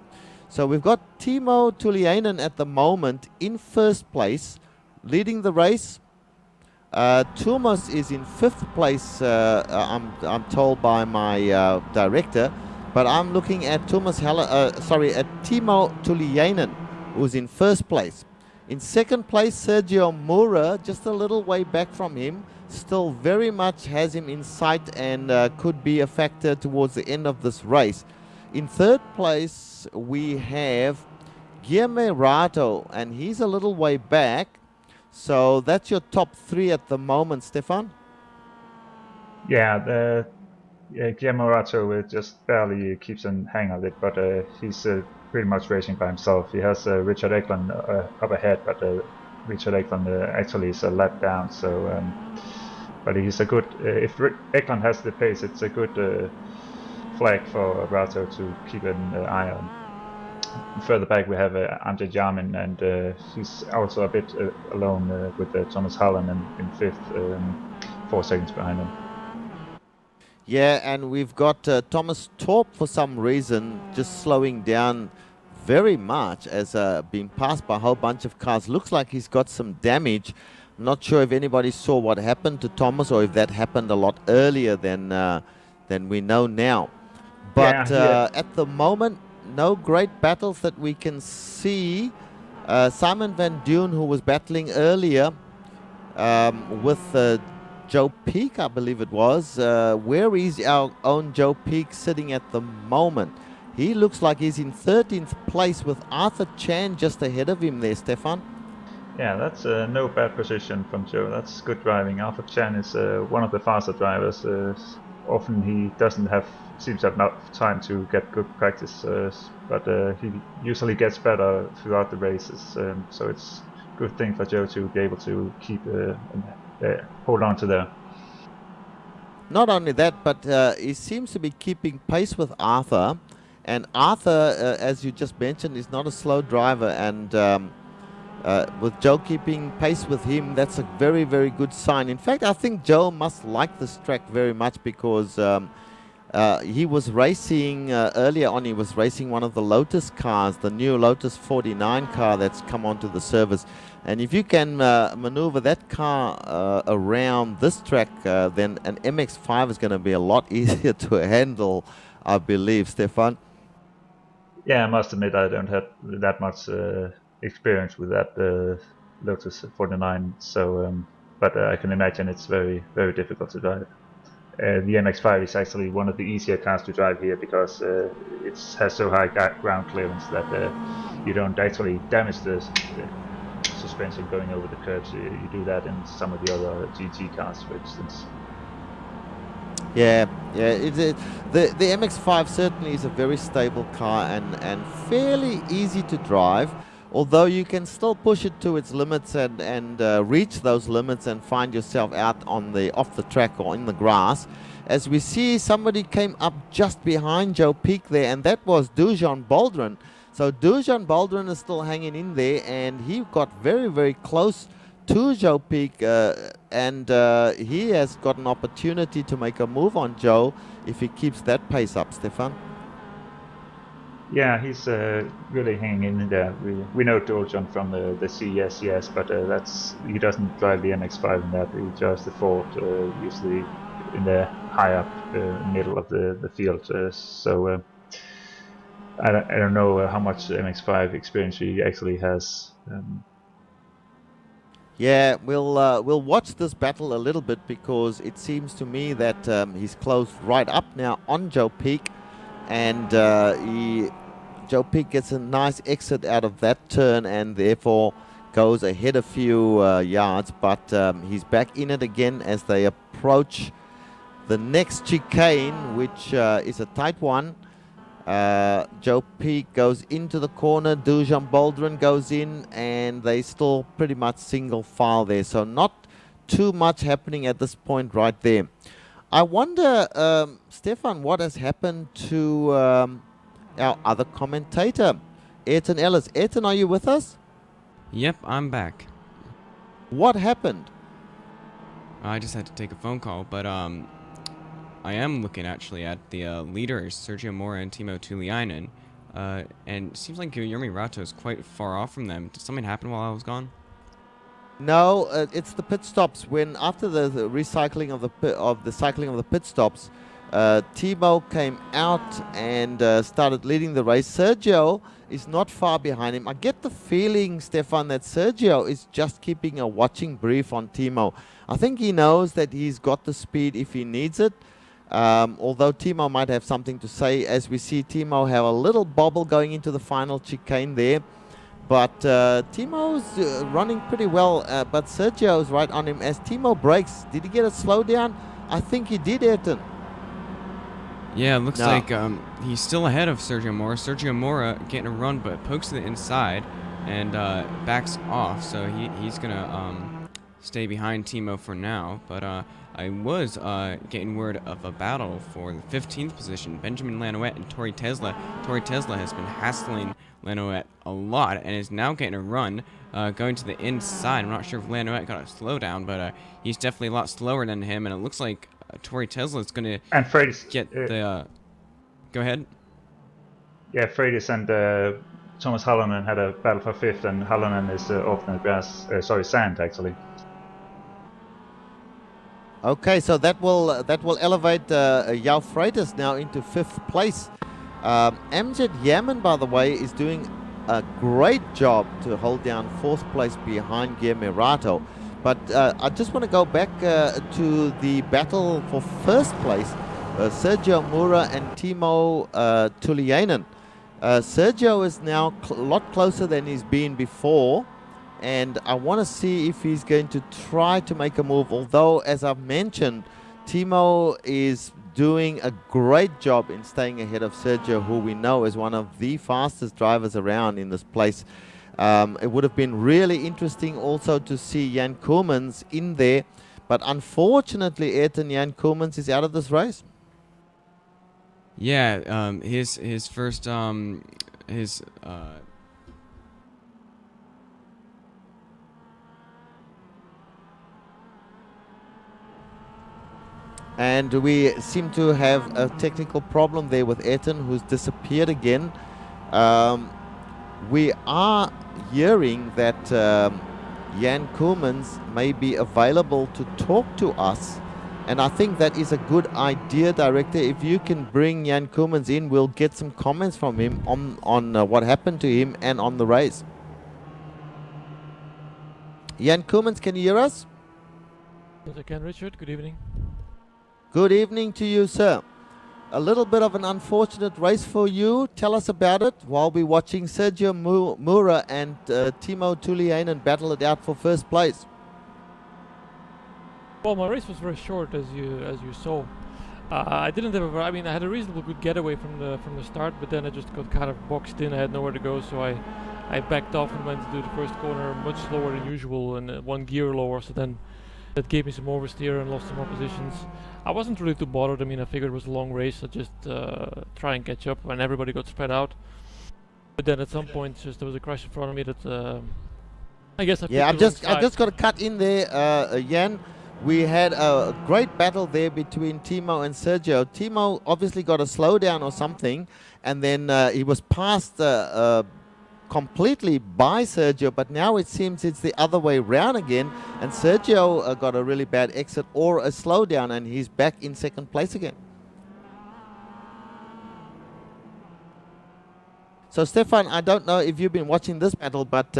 So we've got Timo Tuliainen at the moment in first place, leading the race. Thomas is in 5th place, I'm told by my director. But I'm looking at at Timo Tuliainen, who's in first place. In second place, Sergio Moura, just a little way back from him, still very much has him in sight and could be a factor towards the end of this race. In third place, we have Guillermo Rato, and he's a little way back. So that's your top three at the moment, Stefan? Yeah, Guillermo Rato just barely keeps an hang of it, but he's pretty much racing by himself. He has Richard Eklund up ahead, but Richard Eklund actually is a lap down. So, but he's a good. If Eklund has the pace, it's a good flag for Rato to keep an eye on. Further back we have Amjad Yamin, and he's also a bit alone with Thomas Hallen in fifth, 4 seconds behind him. Yeah, and we've got Thomas Torp for some reason just slowing down very much as being passed by a whole bunch of cars. Looks like he's got some damage. Not sure if anybody saw what happened to Thomas or if that happened a lot earlier than we know now. But at the moment, no great battles that we can see. Simon Van Duyn, who was battling earlier with Joe Peak, I believe it was. Where is our own Joe Peak sitting at the moment? He looks like he's in 13th place with Arthur Chan just ahead of him there, Stefan. Yeah, that's no bad position from Joe. That's good driving. Arthur Chan is one of the faster drivers. Often he seems to have enough time to get good practice, but he usually gets better throughout the races. So it's a good thing for Joe to be able to keep hold on to there. Not only that, but he seems to be keeping pace with Arthur. And Arthur, as you just mentioned, is not a slow driver. And with Joe keeping pace with him, that's a very, very good sign. In fact, I think Joe must like this track very much because he was racing earlier on. He was racing one of the Lotus cars, the new Lotus 49 car that's come onto the service. And if you can maneuver that car around this track, then an MX-5 is going to be a lot easier to handle, I believe, Stefan. Yeah, I must admit I don't have that much experience with that Lotus 49, so but I can imagine it's very, very difficult to drive. The MX-5 is actually one of the easier cars to drive here because it has so high ground clearance that you don't actually damage the suspension going over the curbs. You do that in some of the other GT cars, for instance. Yeah. The MX-5 certainly is a very stable car and fairly easy to drive, although you can still push it to its limits and reach those limits and find yourself out on off the track or in the grass. As we see, somebody came up just behind Joe Peak there, and that was Dujan Boldrin. So Dujan Boldrin is still hanging in there, and he got very, very close to Joe Peak, and he has got an opportunity to make a move on Joe if he keeps that pace up, Stefan. Yeah, he's really hanging in there. We know Doljan from the CES, yes, but he doesn't drive the MX-5 in that. He drives the Ford, usually in the high up middle of the field. So I don't know how much MX-5 experience he actually has. Yeah, we'll watch this battle a little bit because it seems to me that he's closed right up now on Joe Peak, and Joe Peak gets a nice exit out of that turn and therefore goes ahead a few yards, but he's back in it again as they approach the next chicane, which is a tight one. Joe Peak goes into the corner, Dujan Boldrin goes in, and they still pretty much single file there, so not too much happening at this point right there. I wonder, Stefan, what has happened to our other commentator, Ayrton Ellis. Ayrton, are you with us? Yep, I'm back. What happened? I just had to take a phone call, but I am looking actually at the leaders, Sergio Moura and Timo Tuliainen, and it seems like Guillermo Rato is quite far off from them. Did something happen while I was gone? No, it's the pit stops. When after the recycling of the cycling of the pit stops, Timo came out and started leading the race. Sergio is not far behind him. I get the feeling, Stefan, that Sergio is just keeping a watching brief on Timo. I think he knows that he's got the speed if he needs it. Although Timo might have something to say, as we see Timo have a little bobble going into the final chicane there. But Timo's running pretty well, but Sergio's right on him. As Timo brakes, did he get a slowdown? I think he did, Ayrton. Yeah, it looks like he's still ahead of Sergio Mora. Sergio Mora getting a run, but pokes to the inside and backs off. So he's going to stay behind Timo for now. But I was getting word of a battle for the 15th position. Benjamin Lanouette and Tori Tesla. Tori Tesla has been hassling Lanouette a lot and is now getting a run going to the inside. I'm not sure if Lanouette got a slowdown, but he's definitely a lot slower than him. And it looks like Tori Tesla is going to get the... Go ahead. Yeah, Freydis and Thomas Hallonen had a battle for 5th, and Hallonen is off in the grass, sand actually. Okay, so that will elevate Yao Freitas now into 5th place. Amjad Yaman, by the way, is doing a great job to hold down 4th place behind Guillermo. But I just want to go back to the battle for 1st place, Sergio Mura and Timo Tuliainen. Sergio is now a lot closer than he's been before, and I want to see if he's going to try to make a move. Although, as I've mentioned, Timo is doing a great job in staying ahead of Sergio, who we know is one of the fastest drivers around in this place. It would have been really interesting also to see Jan Koolmans in there, but unfortunately, Ayrton, Jan Koolmans is out of this race. Yeah, his first And we seem to have a technical problem there with Ayrton, who's disappeared again. We are hearing that Jan Koolmans may be available to talk to us. And I think that is a good idea, Director. If you can bring Jan Koolmans in, we'll get some comments from him on what happened to him and on the race. Jan Koolmans, can you hear us? Yes, I can, Richard. Good evening. Good evening to you, sir. A little bit of an unfortunate race for you. Tell us about it while we're watching Sergio Mura and Timo Tuliainen battle it out for 1st place. Well, my race was very short, as you saw. I didn't have I had a reasonable good getaway from the start, but then I just got kind of boxed in. I had nowhere to go, so I backed off and went to do the first corner much slower than usual and 1 gear lower. So then that gave me some oversteer and lost some more positions. I wasn't really too bothered. I figured it was a long race. I just try and catch up when everybody got spread out. But then at some point, there was a crash in front of me that I guess I've just got to cut in there, Jan. We had a great battle there between Timo and Sergio. Timo obviously got a slowdown or something, and then he was passed completely by Sergio, but now it seems it's the other way round again, and Sergio got a really bad exit or a slowdown, and he's back in 2nd place again. So Stefan, I don't know if you've been watching this battle, but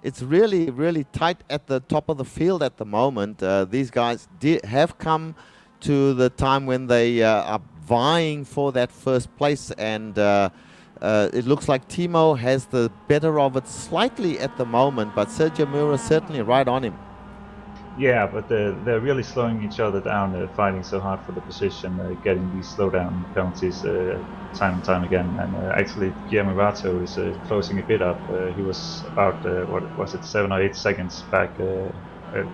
it's really, really tight at the top of the field at the moment. These guys have come to the time when they are vying for that 1st place, and it looks like Timo has the better of it slightly at the moment, but Sergio Mura certainly right on him. Yeah, but they're really slowing each other down, fighting so hard for the position, getting these slowdown penalties time and time again. And actually, Guillermo Rato is closing a bit up. He was about, 7 or 8 seconds back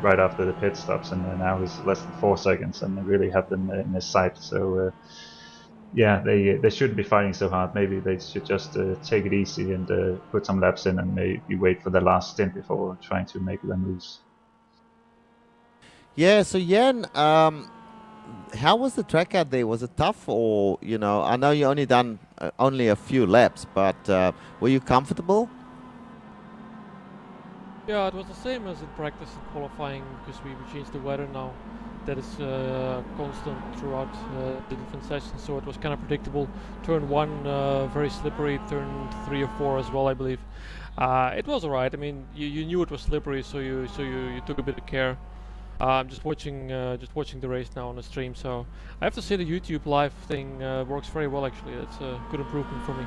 right after the pit stops, and now he's less than 4 seconds, and they really have them in his sight. So, yeah, they shouldn't be fighting so hard. Maybe they should just take it easy and put some laps in and maybe wait for the last stint before trying to make them lose. Yeah, so Jan, how was the track out there? Was it tough, or, I know you only done only a few laps, but were you comfortable? Yeah, it was the same as in practice and qualifying, because we changed the weather now. that is constant throughout the different sessions, so it was kind of predictable. Turn 1 very slippery, turn 3 or 4 as well, I believe. It was alright. I mean, you knew it was slippery, so you took a bit of care. I'm just watching the race now on the stream, so I have to say the YouTube live thing works very well actually. It's a good improvement for me.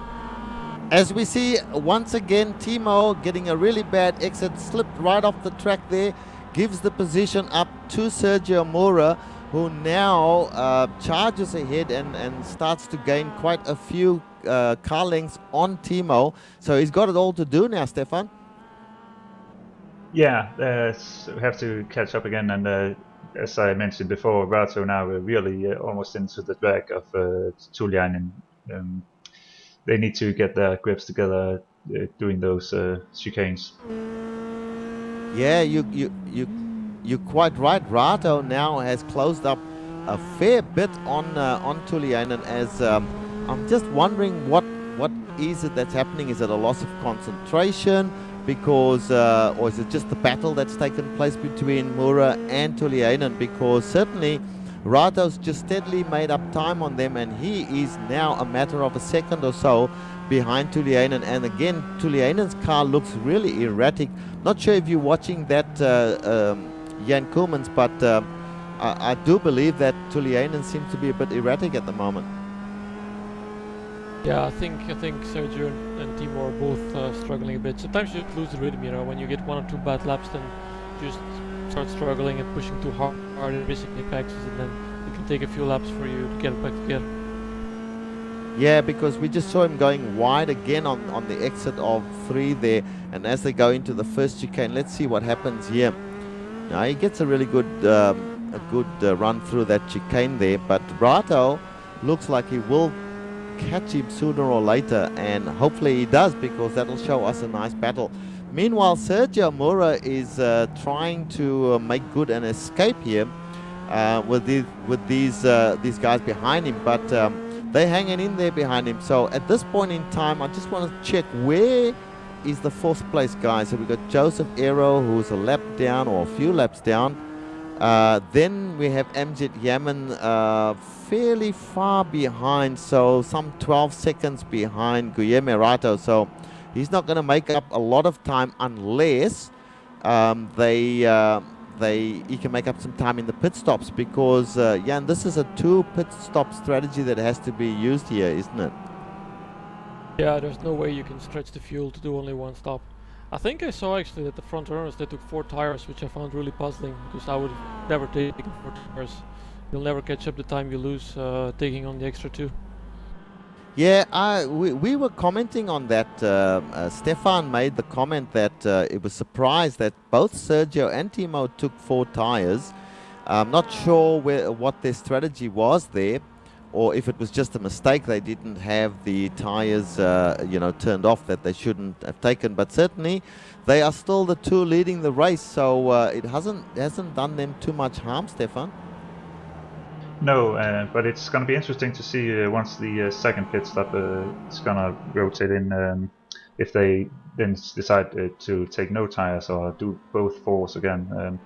As we see once again, Timo getting a really bad exit, slipped right off the track there, gives the position up to Sergio Mora, who now charges ahead and starts to gain quite a few car lengths on Timo. So he's got it all to do now, Stefan. Yeah, we have to catch up again, and as I mentioned before, Rato now we're really almost into the drag of Tuliainen. They need to get their grips together doing those chicanes. Yeah, you're quite right. Rato now has closed up a fair bit on Tuliainen. As I'm just wondering what is it that's happening? Is it a loss of concentration? Because or is it just the battle that's taken place between Mura and Tuliainen? Because certainly Rato's just steadily made up time on them, and he is now a matter of a second or so behind Tuliainen. And again, Tuliainen's car looks really erratic. Not sure if you're watching that, Jan Koolmans, but I do believe that Tuliainen seems to be a bit erratic at the moment. Yeah, I think Sergio and Timo are both struggling a bit. Sometimes you lose the rhythm, you know, when you get 1 or 2 bad laps, then you just start struggling and pushing too hard and missing the impacts, and then it can take a few laps for you to get it back together. Yeah, because we just saw him going wide again on the exit of 3 there, and as they go into the first chicane, let's see what happens here. Now he gets a really good run through that chicane there, but Rato looks like he will catch him sooner or later, and hopefully he does, because that'll show us a nice battle. Meanwhile, Sergio Mora is trying to make good an escape here with these guys behind him, but they're hanging in there behind him. So at this point in time, I just want to check where is the 4th place guy. So we've got Joseph Aero, who's a lap down or a few laps down. Then we have Amjad Yaman fairly far behind, so some 12 seconds behind Guillermo Rato. So he's not going to make up a lot of time unless he can make up some time in the pit stops, because Jan, this is a 2 pit stop strategy that has to be used here, isn't it? Yeah, there's no way you can stretch the fuel to do only 1 stop. I think I saw actually that the front runners, they took 4 tires, which I found really puzzling, because I would have never taken 4 tires. You'll never catch up the time you lose taking on the extra 2. Yeah, we were commenting on that. Stefan made the comment that it was surprised that both Sergio and Timo took 4 tires. I'm not sure what their strategy was there, or if it was just a mistake. They didn't have the tires, turned off, that they shouldn't have taken. But certainly, they are still the 2 leading the race, so it hasn't done them too much harm, Stefan. No, but it's going to be interesting to see once the second pit stop is going to rotate in, if they then decide to take no tires or do both 4s again.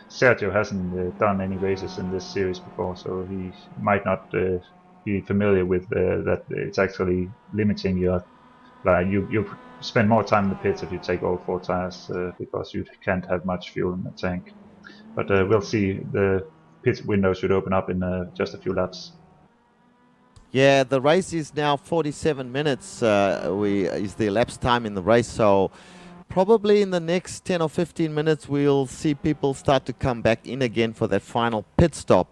Sergio hasn't done any races in this series before, so he might not be familiar with that it's actually limiting your, you spend more time in the pits if you take all 4 tires, because you can't have much fuel in the tank. But we'll see. The pit window should open up in just a few laps. Yeah, the race is now 47 minutes is the elapsed time in the race, so probably in the next 10 or 15 minutes we'll see people start to come back in again for that final pit stop,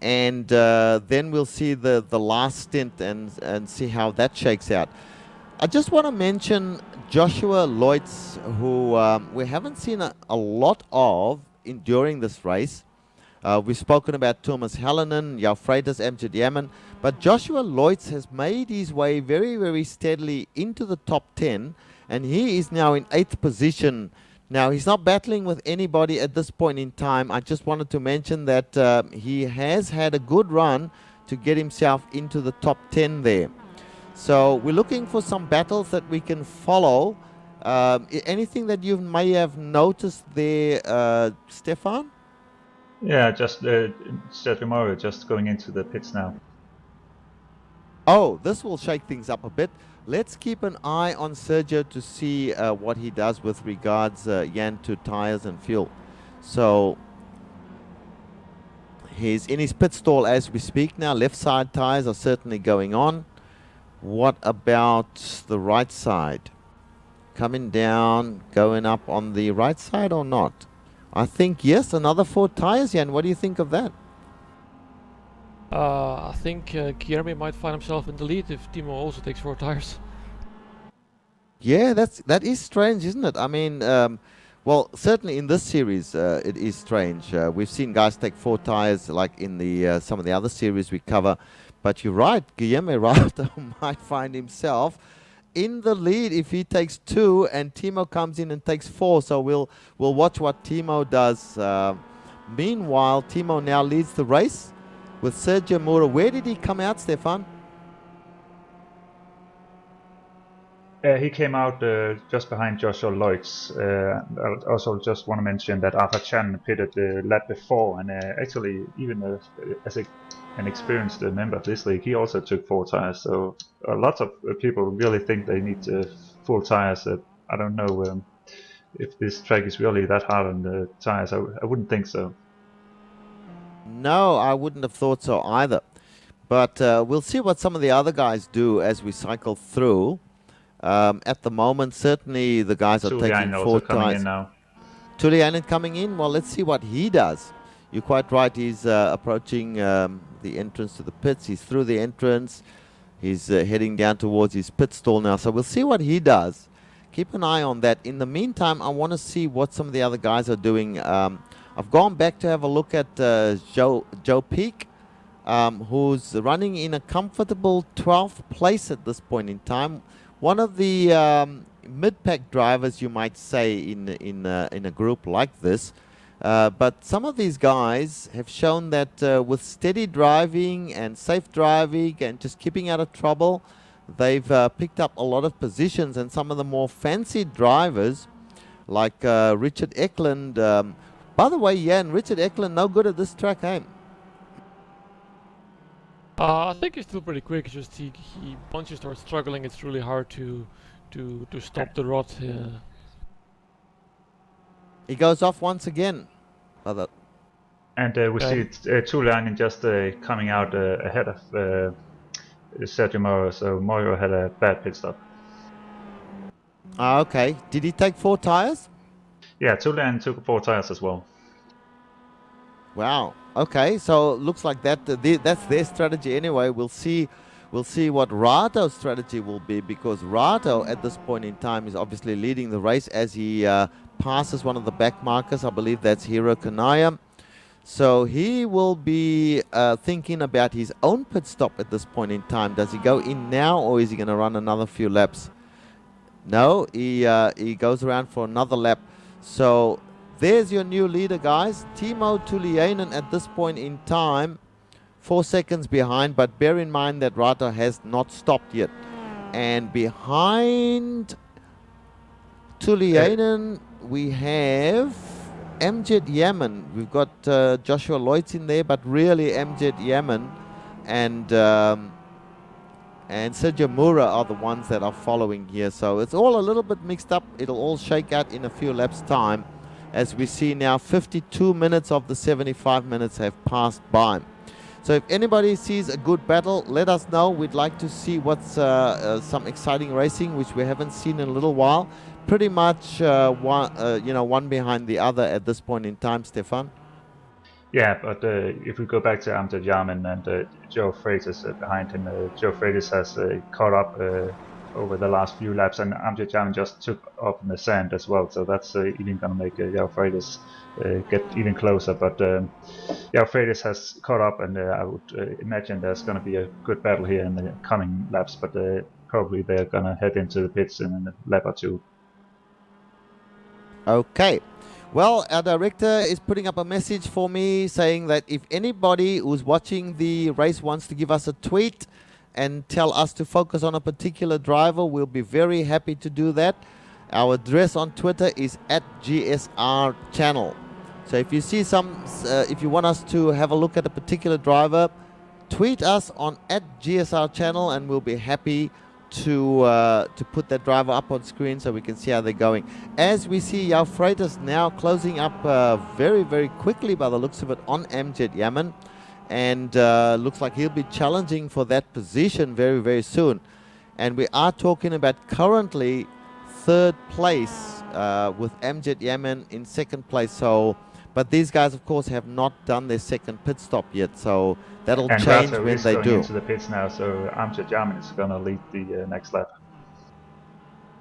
and then we'll see the last stint and see how that shakes out. I just want to mention Joshua Leutz, who we haven't seen a lot of during this race. We've spoken about Thomas Hallinen, Jan Freitas, Amjad Yaman, but Joshua Leutz has made his way very, very steadily into the top 10, and he is now in 8th position. Now, he's not battling with anybody at this point in time. I just wanted to mention that he has had a good run to get himself into the top 10 there. So we're looking for some battles that we can follow. Anything that you may have noticed there, Stefan? Yeah, just Sergio Moro just going into the pits now. Oh, this will shake things up a bit. Let's keep an eye on Sergio to see what he does with regards, Jan, to tires and fuel. So he's in his pit stall as we speak now. Left side tires are certainly going on. What about the right side? Coming down, going up on the right side or not? I think yes, another 4 tires, Jan. What do you think of that? I think Guillermo might find himself in the lead if Timo also takes 4 tires. Yeah, that is strange, isn't it? I mean, well, certainly in this series, it is strange. We've seen guys take 4 tires, like in the some of the other series we cover. But you're right, Guillermo Rato might find himself in the lead if he takes 2, and Timo comes in and takes 4. So we'll watch what Timo does. Meanwhile, Timo now leads the race with Sergio Mura. Where did he come out, Stefan? He came out just behind Joshua Lloyds. I also just want to mention that Arthur Chan pitted the lap before, and actually, even as an experienced member of this league, he also took 4 tires. So lots of people really think they need full tires. I don't know if this track is really that hard on the tires. I wouldn't think so. No, I wouldn't have thought so either. But we'll see what some of the other guys do as we cycle through. At the moment, certainly the guys are taking 4 tires. Tuliainen coming in. Well, let's see what he does. You're quite right. He's approaching the entrance to the pits. He's through the entrance. He's heading down towards his pit stall now. So we'll see what he does. Keep an eye on that. In the meantime, I want to see what some of the other guys are doing. I've gone back to have a look at Joe Peak, who's running in a comfortable 12th place at this point in time. One of the mid-pack drivers, you might say, in a group like this. But some of these guys have shown that with steady driving and safe driving and just keeping out of trouble, they've picked up a lot of positions. And some of the more fancy drivers, like Richard Eklund. By the way, Jan, Richard Eklund, no good at this track, eh? I think he's still pretty quick. Just he once you start struggling, it's really hard to stop the rot. He goes off once again. And we see Tuliainen just coming out ahead of Sergio Moro. So Moro had a bad pit stop. Okay. Did he take 4 tires? Yeah, Tuliainen took 4 tires as well. Wow. Okay, so looks like that's their strategy anyway. We'll see what Rato's strategy will be, because Rato at this point in time is obviously leading the race as he passes one of the back markers. I believe that's Hiro Kanaya. So he will be thinking about his own pit stop at this point in time. Does he go in now, or is he going to run another few laps? No, he goes around for another lap. So there's your new leader, guys. Timo Tuliainen at this point in time, 4 seconds behind, but bear in mind that Rato has not stopped yet. And behind Tuliainen, we have MJ Yemen. We've got Joshua Lloyds in there, but really MJ Yemen and Sergio Mura are the ones that are following here. So it's all a little bit mixed up. It'll all shake out in a few laps' time. As we see now, 52 minutes of the 75 minutes have passed by. So if anybody sees a good battle, let us know. We'd like to see what's some exciting racing, which we haven't seen in a little while. Pretty much one behind the other at this point in time, Stefan. Yeah, but if we go back to Amjad Yaman and Joe Freitas behind him, Joe Freitas has caught up over the last few laps, and Amjad Yaman just took up in the sand as well, so that's even going to make Joe Freitas get even closer. But Joe Freitas has caught up, and I would imagine there's going to be a good battle here in the coming laps, but probably they're going to head into the pits in a lap or two. Okay. Well, our director is putting up a message for me saying that if anybody who's watching the race wants to give us a tweet and tell us to focus on a particular driver, we'll be very happy to do that. Our address on Twitter is @GSR Channel. So if you see if you want us to have a look at a particular driver, tweet us on @GSR channel, and we'll be happy to put that driver up on screen so we can see how they're going. As we see, Yao Freitas now closing up very, very quickly by the looks of it on Amjad Yaman, and looks like he'll be challenging for that position very, very soon. And we are talking about currently third place with Amjad Yaman in second place. So, but these guys, of course, have not done their second pit stop yet. So that'll And change Rato when is they going do. into the pits now, so Amjad Yaman is going to lead the next lap.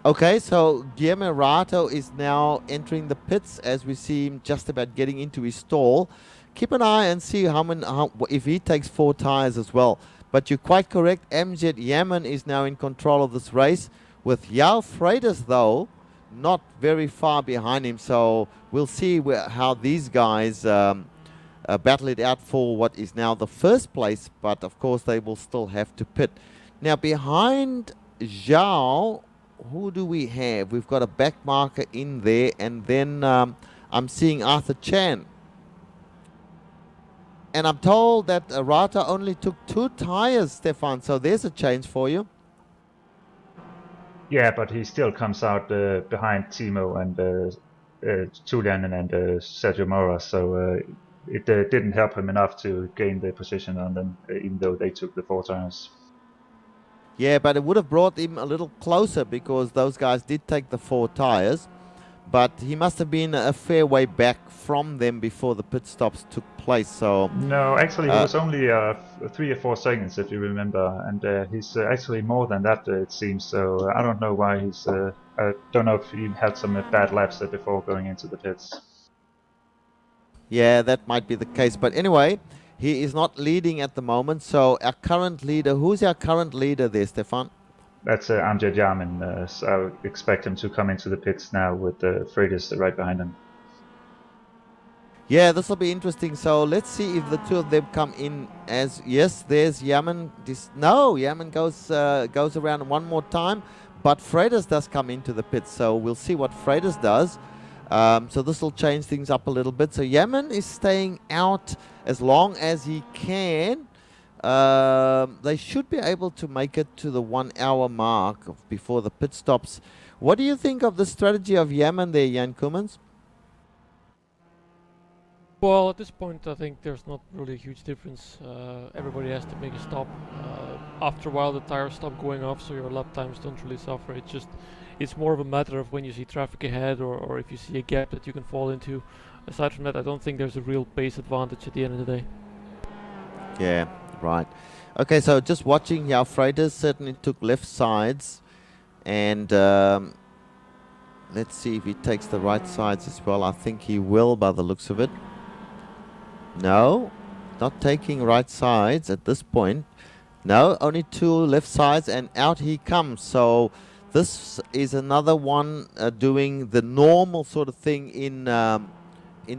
Okay, so Guillermo Rato is now entering the pits as we see him just about getting into his stall. Keep an eye and see if he takes 4 tires as well. But you're quite correct, Amjad Yaman is now in control of this race, with Yao Freitas, though, not very far behind him. So we'll see how these guys battle it out for what is now the first place, but of course they will still have to pit. Now behind Zhao, who do we have? We've got a back marker in there, and then I'm seeing Arthur Chan. And I'm told that Rata only took 2 tires, Stefan, so there's a change for you. Yeah, but he still comes out behind Timo and Julian and Sergio Mora, so it didn't help him enough to gain the position on them, even though they took the 4 tires. Yeah, but it would have brought him a little closer because those guys did take the 4 tires. But he must have been a fair way back from them before the pit stops took place. So no, actually, it was only 3 or 4 seconds, if you remember, and he's actually more than that, it seems. So I don't know why he's. I don't know if he had some bad laps before going into the pits. yeah, that might be the case. But anyway, he is not leading at the moment. So our current leader, who's our current leader there, Stefan? That's Amjad Yaman, so I would expect him to come into the pits now with Freitas right behind him. Yeah, this will be interesting. So let's see if the 2 of them come in as... Yes, there's Yaman. No, Yaman goes around one more time, but Freitas does come into the pits. So we'll see what Freitas does. So this will change things up a little bit. So Yaman is staying out as long as he can. They should be able to make it to the 1 hour mark before the pit stops. What do you think of the strategy of Yaman there, Jan Koemans? Well, at this point, I think there's not really a huge difference. Everybody has to make a stop. After a while, the tires stop going off, so your lap times don't really suffer. It's more of a matter of when you see traffic ahead, or if you see a gap that you can fall into. Aside from that, I don't think there's a real pace advantage at the end of the day. Yeah, right. Okay, so just watching, Yao Freitas certainly took left sides, and let's see if he takes the right sides as well. I think he will by the looks of it. No, not taking right sides at this point. No, only 2 left sides, and out he comes. So this is another one doing the normal sort of thing in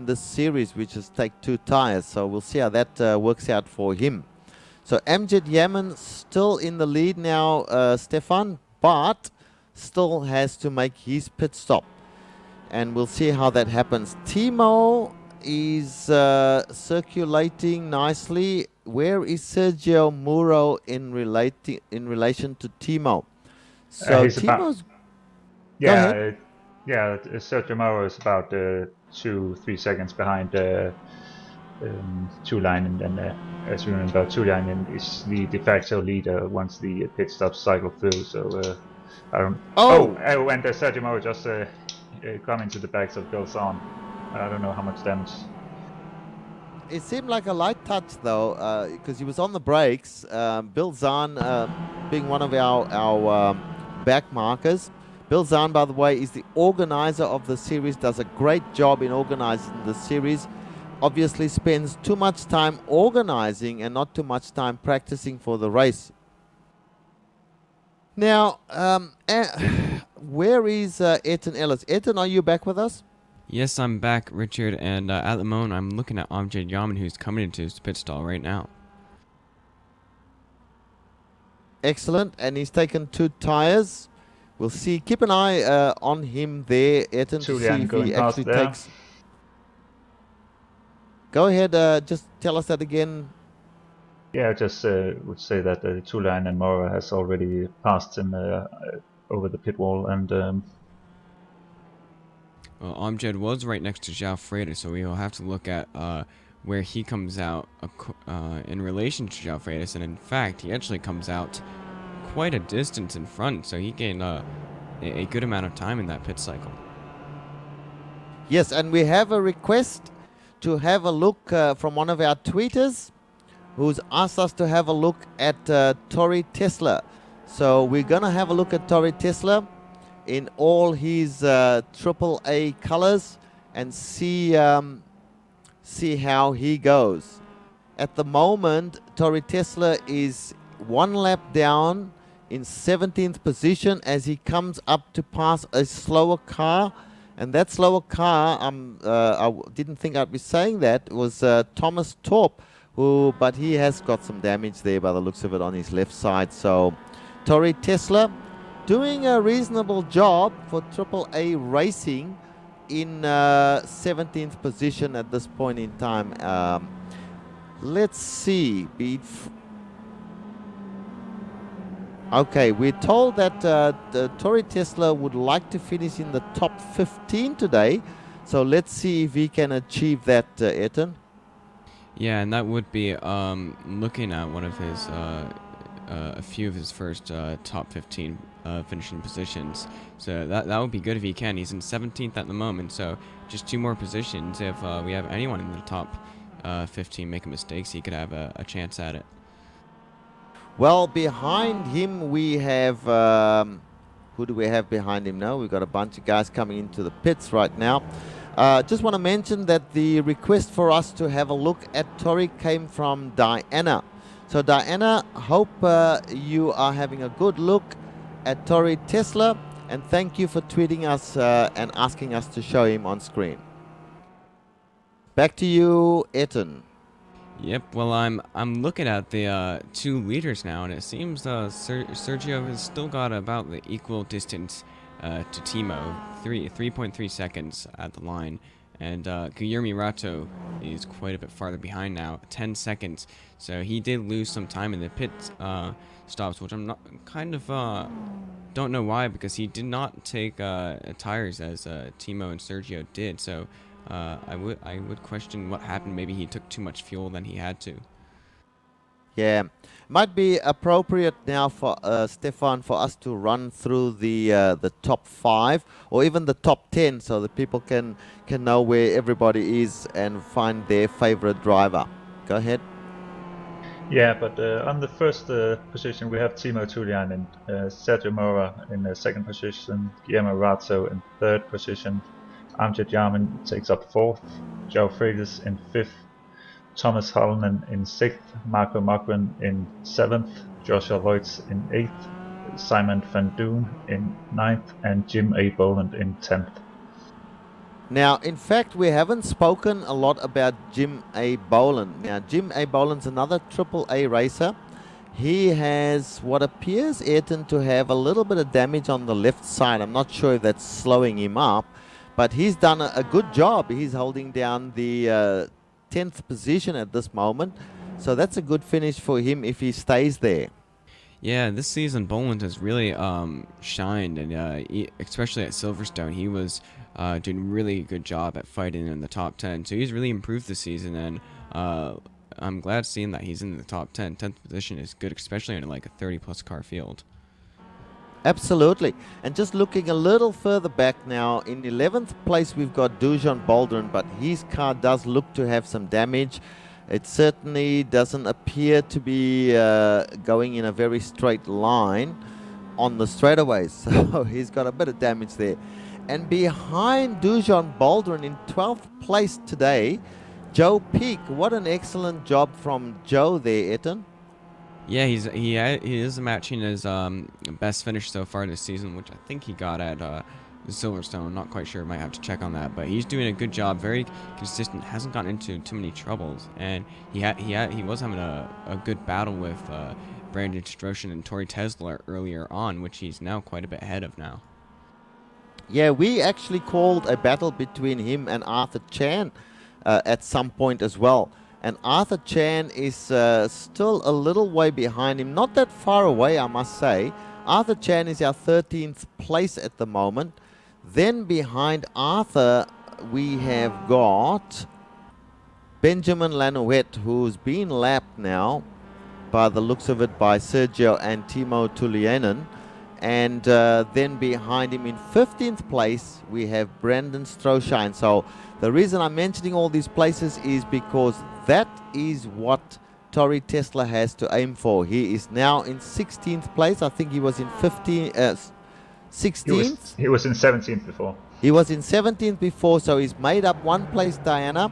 this series, which is take 2 tires. So we'll see how that works out for him. So Amjad Yaman still in the lead now, Stefan, but still has to make his pit stop. And we'll see how that happens. Timo is circulating nicely. Where is Sergio Muro in relation to Timo? So Timo's... Yeah, Sergio Muro is about 2-3 seconds behind Julian, and as you remember, Julian is the de facto leader once the pit stops cycle through. So I don't. And Sergio Muro just come into the backs of Bill Zahn. I don't know how much damage. It seemed like a light touch though, because he was on the brakes. Bill Zahn being one of our back markers. Bill Zahn, by the way, is the organizer of the series, does a great job in organizing the series. Obviously spends too much time organizing and not too much time practicing for the race. Now, where is Ayrton Ellis? Ayrton, are you back with us? Yes, I'm back, Richard, and at the moment I'm looking at Amjad Yaman, who's coming into his pit stall right now. Excellent, and he's taken 2 tires. We'll see. Keep an eye on him there, Ayrton, to see if he actually takes... Go ahead, just tell us that again. Yeah, I just would say that Tulian and Mora has already passed him over the pit wall, and Well, Amjad was right next to João Freire, so we will have to look at where he comes out in relation to João Freire, and in fact, he actually comes out quite a distance in front, so he gained a good amount of time in that pit cycle. Yes, and we have a request to have a look from one of our tweeters who's asked us to have a look at Tori Tesla. So we're going to have a look at Tori Tesla in all his AAA colors and see how he goes. At the moment, Tori Tesla is one lap down in 17th position as he comes up to pass a slower car. And that slower car, I didn't think I'd be saying that, it was Thomas Torp, but he has got some damage there by the looks of it on his left side. So Tori Tesla doing a reasonable job for AAA Racing in 17th position at this point in time. Let's see. Okay, we're told that Tori Tesla would like to finish in the top 15 today. So let's see if he can achieve that, Etan. Yeah, and that would be looking at one of his, a few of his first top 15 finishing positions. So that would be good if he can. He's in 17th at the moment, so just 2 more positions. If we have anyone in the top 15 making mistakes, he could have a chance at it. Well, behind him we have, who do we have behind him now? We've got a bunch of guys coming into the pits right now. Just want to mention that the request for us to have a look at Tori came from Diana. So Diana, hope you are having a good look at Tori Tesla, and thank you for tweeting us and asking us to show him on screen. Back to you, Etan. Yep, well, I'm looking at the 2 leaders now, and it seems Sergio has still got about the equal distance to Timo, 3.3 seconds at the line, and Guillermo Rato is quite a bit farther behind now, 10 seconds. So he did lose some time in the pit stops, which I'm not don't know why, because he did not take tires as Timo and Sergio did. So. I would question what happened. Maybe he took too much fuel than he had to. Yeah, might be appropriate now for Stefan for us to run through the top 5 or even the top 10 so that people can know where everybody is and find their favorite driver. Go ahead. yeah, but on the first position we have Timo Tulian and Sergio Mora in the second position, Guillermo Rato in third position. Amjad Yaman takes up 4th, João Freitas in 5th, Thomas Hollonen in 6th, Marco Mogren in 7th, Joshua Voigt in 8th, Simon van Doon in 9th, and Jim A. Boland in 10th. Now, in fact, we haven't spoken a lot about Jim A. Boland. Now, Jim A. Boland's another AAA racer. He has what appears, Ayrton, to have a little bit of damage on the left side. I'm not sure if that's slowing him up. But he's done a good job. He's holding down the 10th position at this moment. So that's a good finish for him if he stays there. Yeah, this season Boland has really shined, and especially at Silverstone, he was doing a really good job at fighting in the top 10. So he's really improved this season, and I'm glad seeing that he's in the top 10. 10th position is good, especially in like a 30-plus car field. Absolutely. And just looking a little further back now, in 11th place we've got Dujan Boldrin, but his car does look to have some damage. It certainly doesn't appear to be going in a very straight line on the straightaways. So he's got a bit of damage there. And behind Dujan Boldrin in 12th place today, Joe Peak. What an excellent job from Joe there, Etan. Yeah, he is matching his best finish so far this season, which I think he got at Silverstone. Not quite sure, might have to check on that, but he's doing a good job, very consistent, hasn't gotten into too many troubles, and he was having a good battle with Brandon Stroshin and Tori Tesla earlier on, which he's now quite a bit ahead of now. Yeah, we actually called a battle between him and Arthur Chan at some point as well. And Arthur Chan is still a little way behind him, not that far away, I must say. Arthur Chan is our 13th place at the moment. Then behind Arthur, we have got Benjamin Lanouette, who's been lapped now, by the looks of it, by Sergio and Timo Tuliainen. And then behind him in 15th place, we have Brandon Stroshine. So the reason I'm mentioning all these places is because that is what Tori Tesla has to aim for. He is now in 16th place. I think he was in 16th. He was in 17th before. He was in 17th before, so he's made up one place, Diana,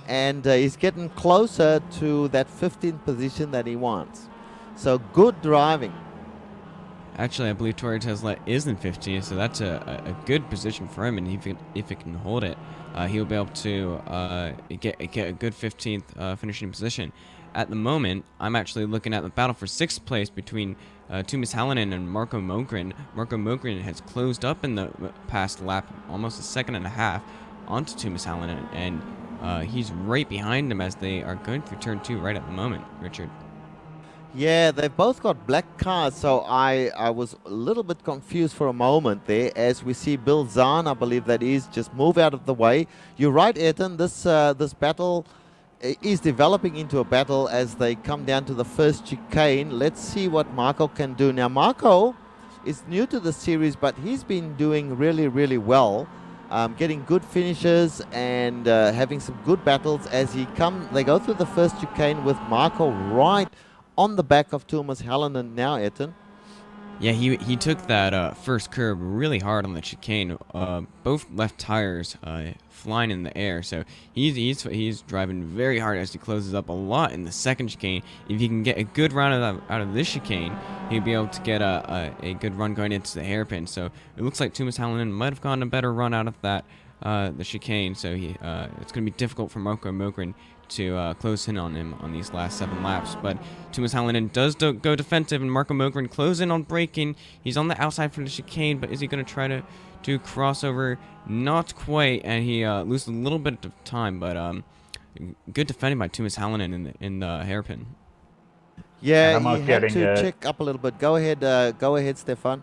and he's getting closer to that 15th position that he wants. So good driving. Actually, I believe Tori Tesla is in 15th, so that's a good position for him, and if it can hold it, he'll be able to get a good 15th finishing position. At the moment, I'm actually looking at the battle for 6th place between Tuomas Hallinen and Marco Mogren. Marco Mogren has closed up in the past lap, almost a second and a half, onto Tuomas Hallinen, and he's right behind him as they are going through turn 2 right at the moment, Richard. Yeah, they've both got black cars, so I was a little bit confused for a moment there as we see Bill Zahn, I believe that is, just move out of the way. You're right, Ayrton, this battle is developing into a battle as they come down to the first chicane. Let's see what Marco can do. Now, Marco is new to the series, but he's been doing really, really well, getting good finishes and having some good battles as they go through the first chicane with Marco right on the back of Tuomas Hallinen now, Ayrton. Yeah, he took that first curb really hard on the chicane. Both left tires flying in the air, so he's driving very hard as he closes up a lot in the second chicane. If he can get a good run out of this chicane, he'll be able to get a good run going into the hairpin. So it looks like Tuomas Hallinen might have gotten a better run out of that the chicane. So it's going to be difficult for Marco Mogren to close in on him on these last 7 laps. But Tuomas Hallinen does go defensive, and Marco Mogren close in on braking. He's on the outside for the chicane, but is he going to try to do crossover? Not quite, and he loses a little bit of time, but good defending by Tuomas Hallinen in the hairpin. Yeah, he had to check up a little bit. Go ahead, Stefan.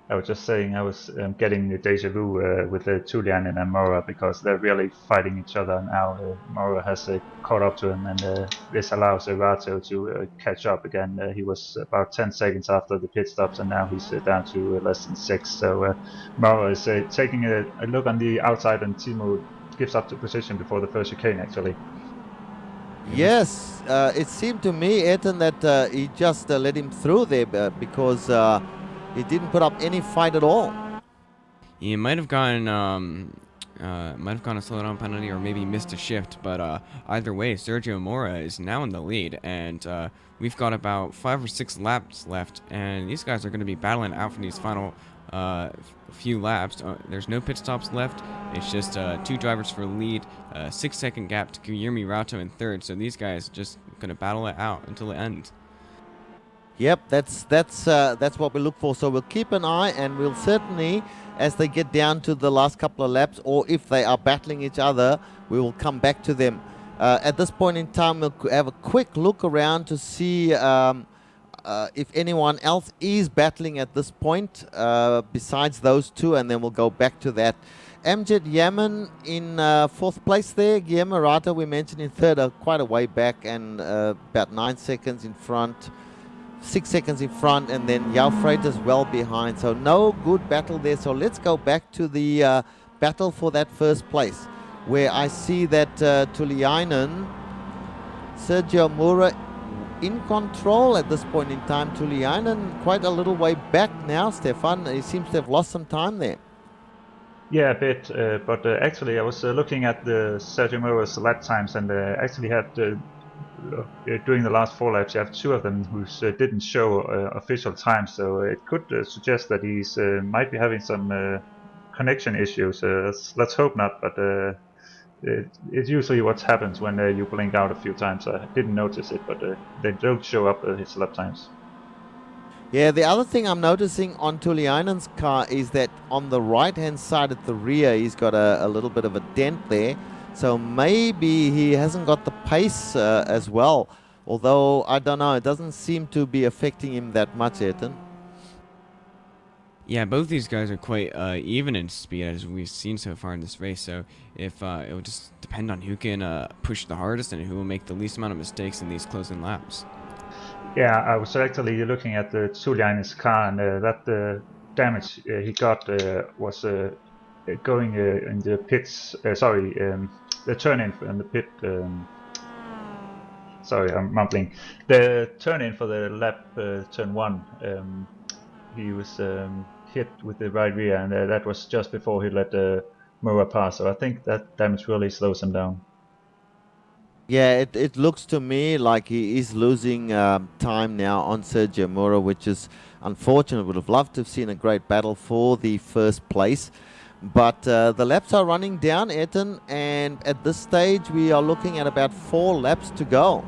I was just saying I was getting the deja vu with Tuliainen and Mora, because they're really fighting each other now. Mora has caught up to him, and this allows Rato to catch up again. He was about 10 seconds after the pit stops, and now he's down to less than 6. So Mora is taking a look on the outside, and Timo gives up the position before the first chicane, actually. Yes, it seemed to me, Ayrton, that he just let him through there because he didn't put up any fight at all. He might have gotten a slowdown penalty, or maybe missed a shift, but either way, Sergio Mora is now in the lead, and we've got about 5 or 6 laps left, and these guys are going to be battling out for these final few laps. There's no pit stops left. It's just 2 drivers for the lead, 6-second gap to Guillermo Rato in 3rd, so these guys are just going to battle it out until it ends. Yep, that's what we look for. So we'll keep an eye, and we'll certainly, as they get down to the last couple of laps, or if they are battling each other, we will come back to them. At this point in time, we'll have a quick look around to see if anyone else is battling at this point besides those 2, and then we'll go back to that. Amjad Yaman in 4th place there. Guillermo Rato, we mentioned, in 3rd, quite a way back, and about 9 seconds in front. 6 seconds in front, and then Yao Freitas well behind. So no good battle there. So let's go back to the battle for that first place, where I see that Tuliainen, Sergio Mora in control at this point in time. Tuliainen quite a little way back now, Stefan. He seems to have lost some time there. Yeah, a bit, but actually I was looking at the Sergio Mora's lap times, and actually had during the last 4 laps, you have 2 of them who didn't show official time, so it could suggest that he's might be having some connection issues. Let's hope not, but it's usually what happens when you blink out a few times. I didn't notice it, but they don't show up his lap times. Yeah, the other thing I'm noticing on Tuliainen's car is that on the right-hand side at the rear, he's got a little bit of a dent there. So maybe he hasn't got the pace as well. Although, I don't know, it doesn't seem to be affecting him that much, Ayrton. Yeah, both these guys are quite even in speed as we've seen so far in this race. So if it will just depend on who can push the hardest and who will make the least amount of mistakes in these closing laps. Yeah, I was actually looking at the Julian's car, and that damage he got was going in the pits. The turn-in in the pit. Sorry, I'm mumbling. The turn-in for the lap turn 1. He was hit with the right rear, and that was just before he let Moa pass. So I think that damage really slows him down. Yeah, it looks to me like he is losing time now on Sergio Mora, which is unfortunate. Would have loved to have seen a great battle for the first place. But the laps are running down, Ayrton, and at this stage we are looking at about 4 laps to go.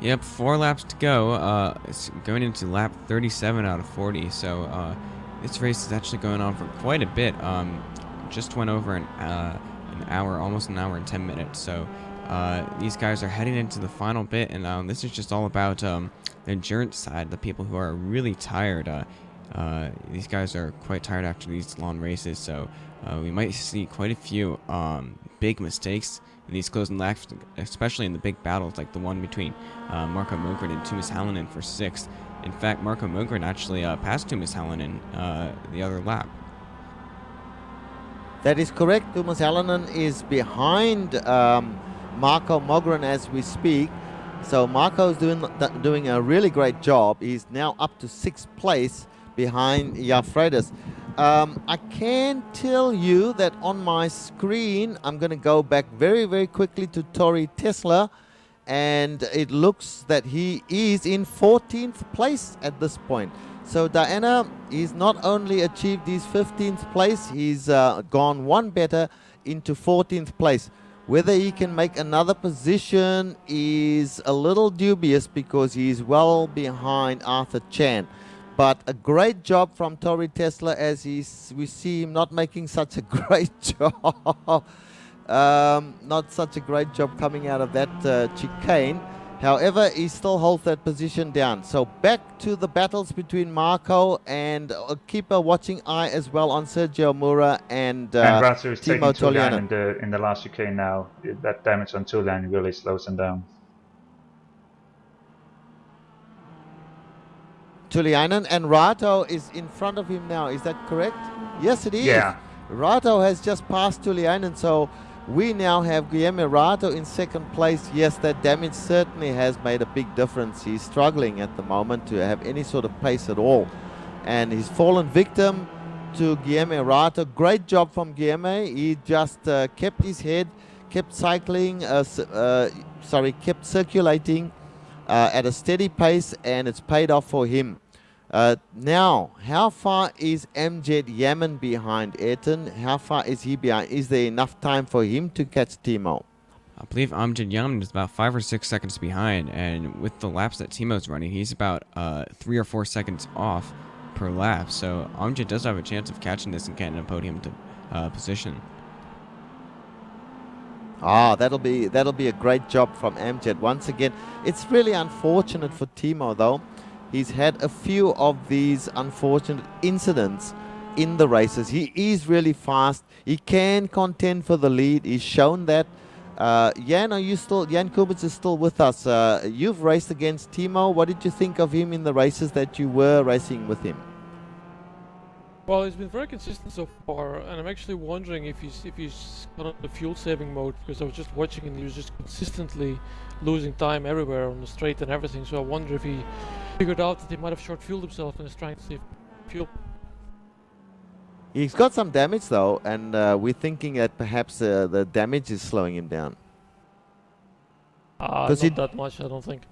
Yep, 4 laps to go. It's going into lap 37 out of 40. So this race is actually going on for quite a bit. Just went over an hour, almost an hour and 10 minutes. So these guys are heading into the final bit, and this is just all about the endurance side, the people who are really tired. These guys are quite tired after these long races, so we might see quite a few big mistakes in these closing laps, especially in the big battles like the one between Marko Mogren and Tuomas Halonen for 6th. In fact, Marko Mogren actually passed Tuomas Halonen the other lap. That is correct. Tuomas Halonen is behind Marko Mogren as we speak. So Marko's doing a really great job. He's now up to 6th place behind Jafredis. I can tell you that on my screen, I'm going to go back very, very quickly to Tori Tesla, and it looks that he is in 14th place at this point. So Diana, he's not only achieved his 15th place, he's gone one better into 14th place. Whether he can make another position is a little dubious because he's well behind Arthur Chan. But a great job from Tori Tesla as we see him not making such a great job. Not such a great job coming out of that chicane. However, he still holds that position down. So back to the battles between Marko and keep a watching eye as well on Sergio Mura and Ratsu is taking Timo Julian Toliana. in the last chicane now. That damage on Julian really slows him down. Tuliainen and Rato is in front of him now. Is that correct? Yes, it is. Yeah. Rato has just passed Tuliainen, so we now have Guillermo Rato in 2nd place. Yes, that damage certainly has made a big difference. He's struggling at the moment to have any sort of pace at all. And he's fallen victim to Guillermo Rato. Great job from Guillermo. He just kept his head, kept cycling, kept circulating at a steady pace, and it's paid off for him. Now, how far is Amjad Yaman behind, Ayrton? How far is he behind? Is there enough time for him to catch Timo? I believe Amjad Yaman is about 5 or 6 seconds behind, and with the laps that Timo's running, he's about 3 or 4 seconds off per lap. So Amjad does have a chance of catching this and getting a podium position. That'll be a great job from Amjad once again. It's really unfortunate for Timo though. He's had a few of these unfortunate incidents in the races. He is really fast. He can contend for the lead. He's shown that. Jan Kubitz is still with us. You've raced against Timo. What did you think of him in the races that you were racing with him? Well, he's been very consistent so far, and I'm actually wondering if he's on the fuel saving mode, because I was just watching and he was just consistently losing time everywhere on the straight and everything. So I wonder if he figured out that he might have short fueled himself and is trying to save fuel. He's got some damage though, and we're thinking that perhaps the damage is slowing him down. Not that much, I don't think.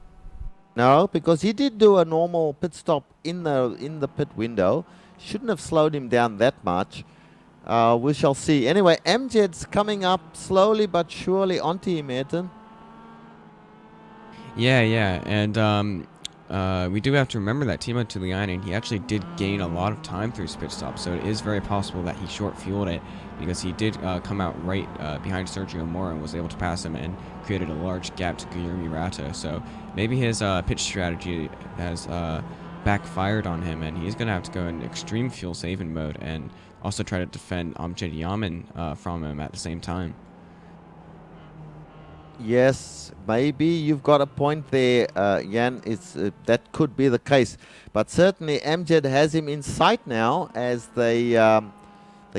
No, because he did do a normal pit stop in the pit window. Shouldn't have slowed him down that much. We shall see. Anyway, Amjad's coming up slowly but surely onto him, Ayrton. Yeah, and we do have to remember that Timo Tuliainen, he actually did gain a lot of time through his pit stop, so it is very possible that he short-fueled it, because he did come out right behind Sergio Mora and was able to pass him and created a large gap to Guillermo Rato. So maybe his pitch strategy has backfired on him, and he's going to have to go in extreme fuel saving mode and also try to defend Amjad Yaman from him at the same time. Yes, maybe you've got a point there, Jan. That could be the case, but certainly Amjad has him in sight now as they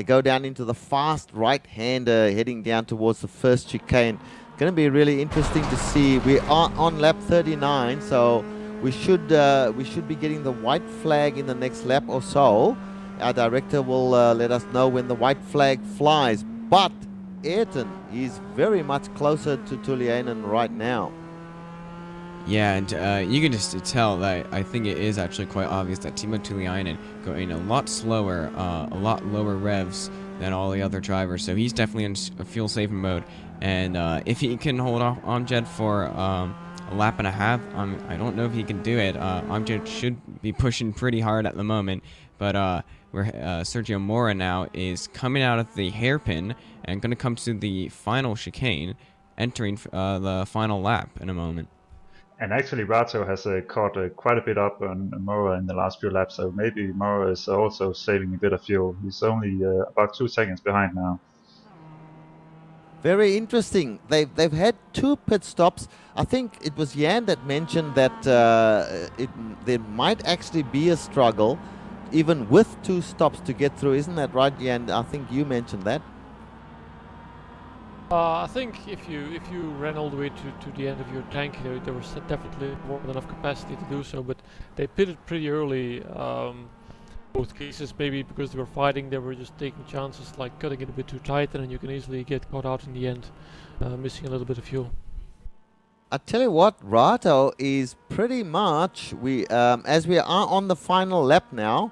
go down into the fast right-hander, heading down towards the first chicane. Going to be really interesting to see. We are on lap 39, so we should be getting the white flag in the next lap or so. Our director will let us know when the white flag flies, but Ayrton is very much closer to Tuliainen right now. Yeah, and you can just tell that I think it is actually quite obvious that Timo Tuliainen going a lot slower, a lot lower revs than all the other drivers, so he's definitely in fuel saving mode. And if he can hold off Amjad for a lap and a half, I don't know if he can do it. Amjad should be pushing pretty hard at the moment, but where Sergio Mora now is coming out of the hairpin and going to come to the final chicane, entering the final lap in a moment. And actually, Rato has caught quite a bit up on Mora in the last few laps, so maybe Mora is also saving a bit of fuel. He's only about 2 seconds behind now. Very interesting. They've had 2 pit stops. I think it was Jan that mentioned that there might actually be a struggle even with 2 stops to get through. Isn't that right, Jan? I think you mentioned that. I think if you ran all the way to the end of your tank, there was definitely more than enough capacity to do so, but they pitted pretty early. Both cases, maybe because they were fighting, they were just taking chances, like cutting it a bit too tight, and then you can easily get caught out in the end, missing a little bit of fuel. I tell you what, Rato is pretty much, as we are on the final lap now,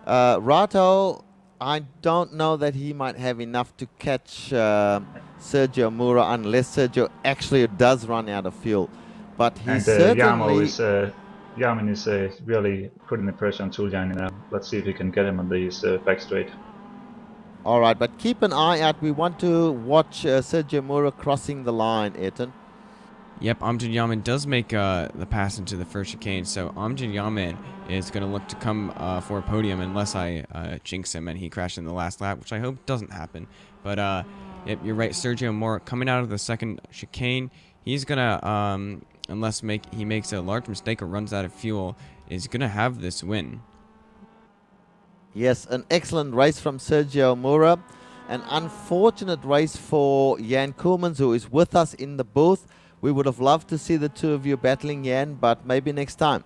Rato, I don't know that he might have enough to catch Sergio Mora unless Sergio actually does run out of fuel. But he certainly... Yaman is really putting the pressure on Tuliainen now. Let's see if we can get him on these back straight. All right, but keep an eye out. We want to watch Sergio Mora crossing the line, Ayrton. Yep, Amjad Yaman does make the pass into the first chicane, so Amjad Yaman is going to look to come for a podium unless I jinx him and he crashed in the last lap, which I hope doesn't happen. But yep, you're right, Sergio Mora coming out of the second chicane, he's going to, unless he makes a large mistake or runs out of fuel, is going to have this win. Yes, an excellent race from Sergio Mora. An unfortunate race for Jan Koolmans, who is with us in the booth. We would have loved to see the 2 of you battling, Jan, but maybe next time.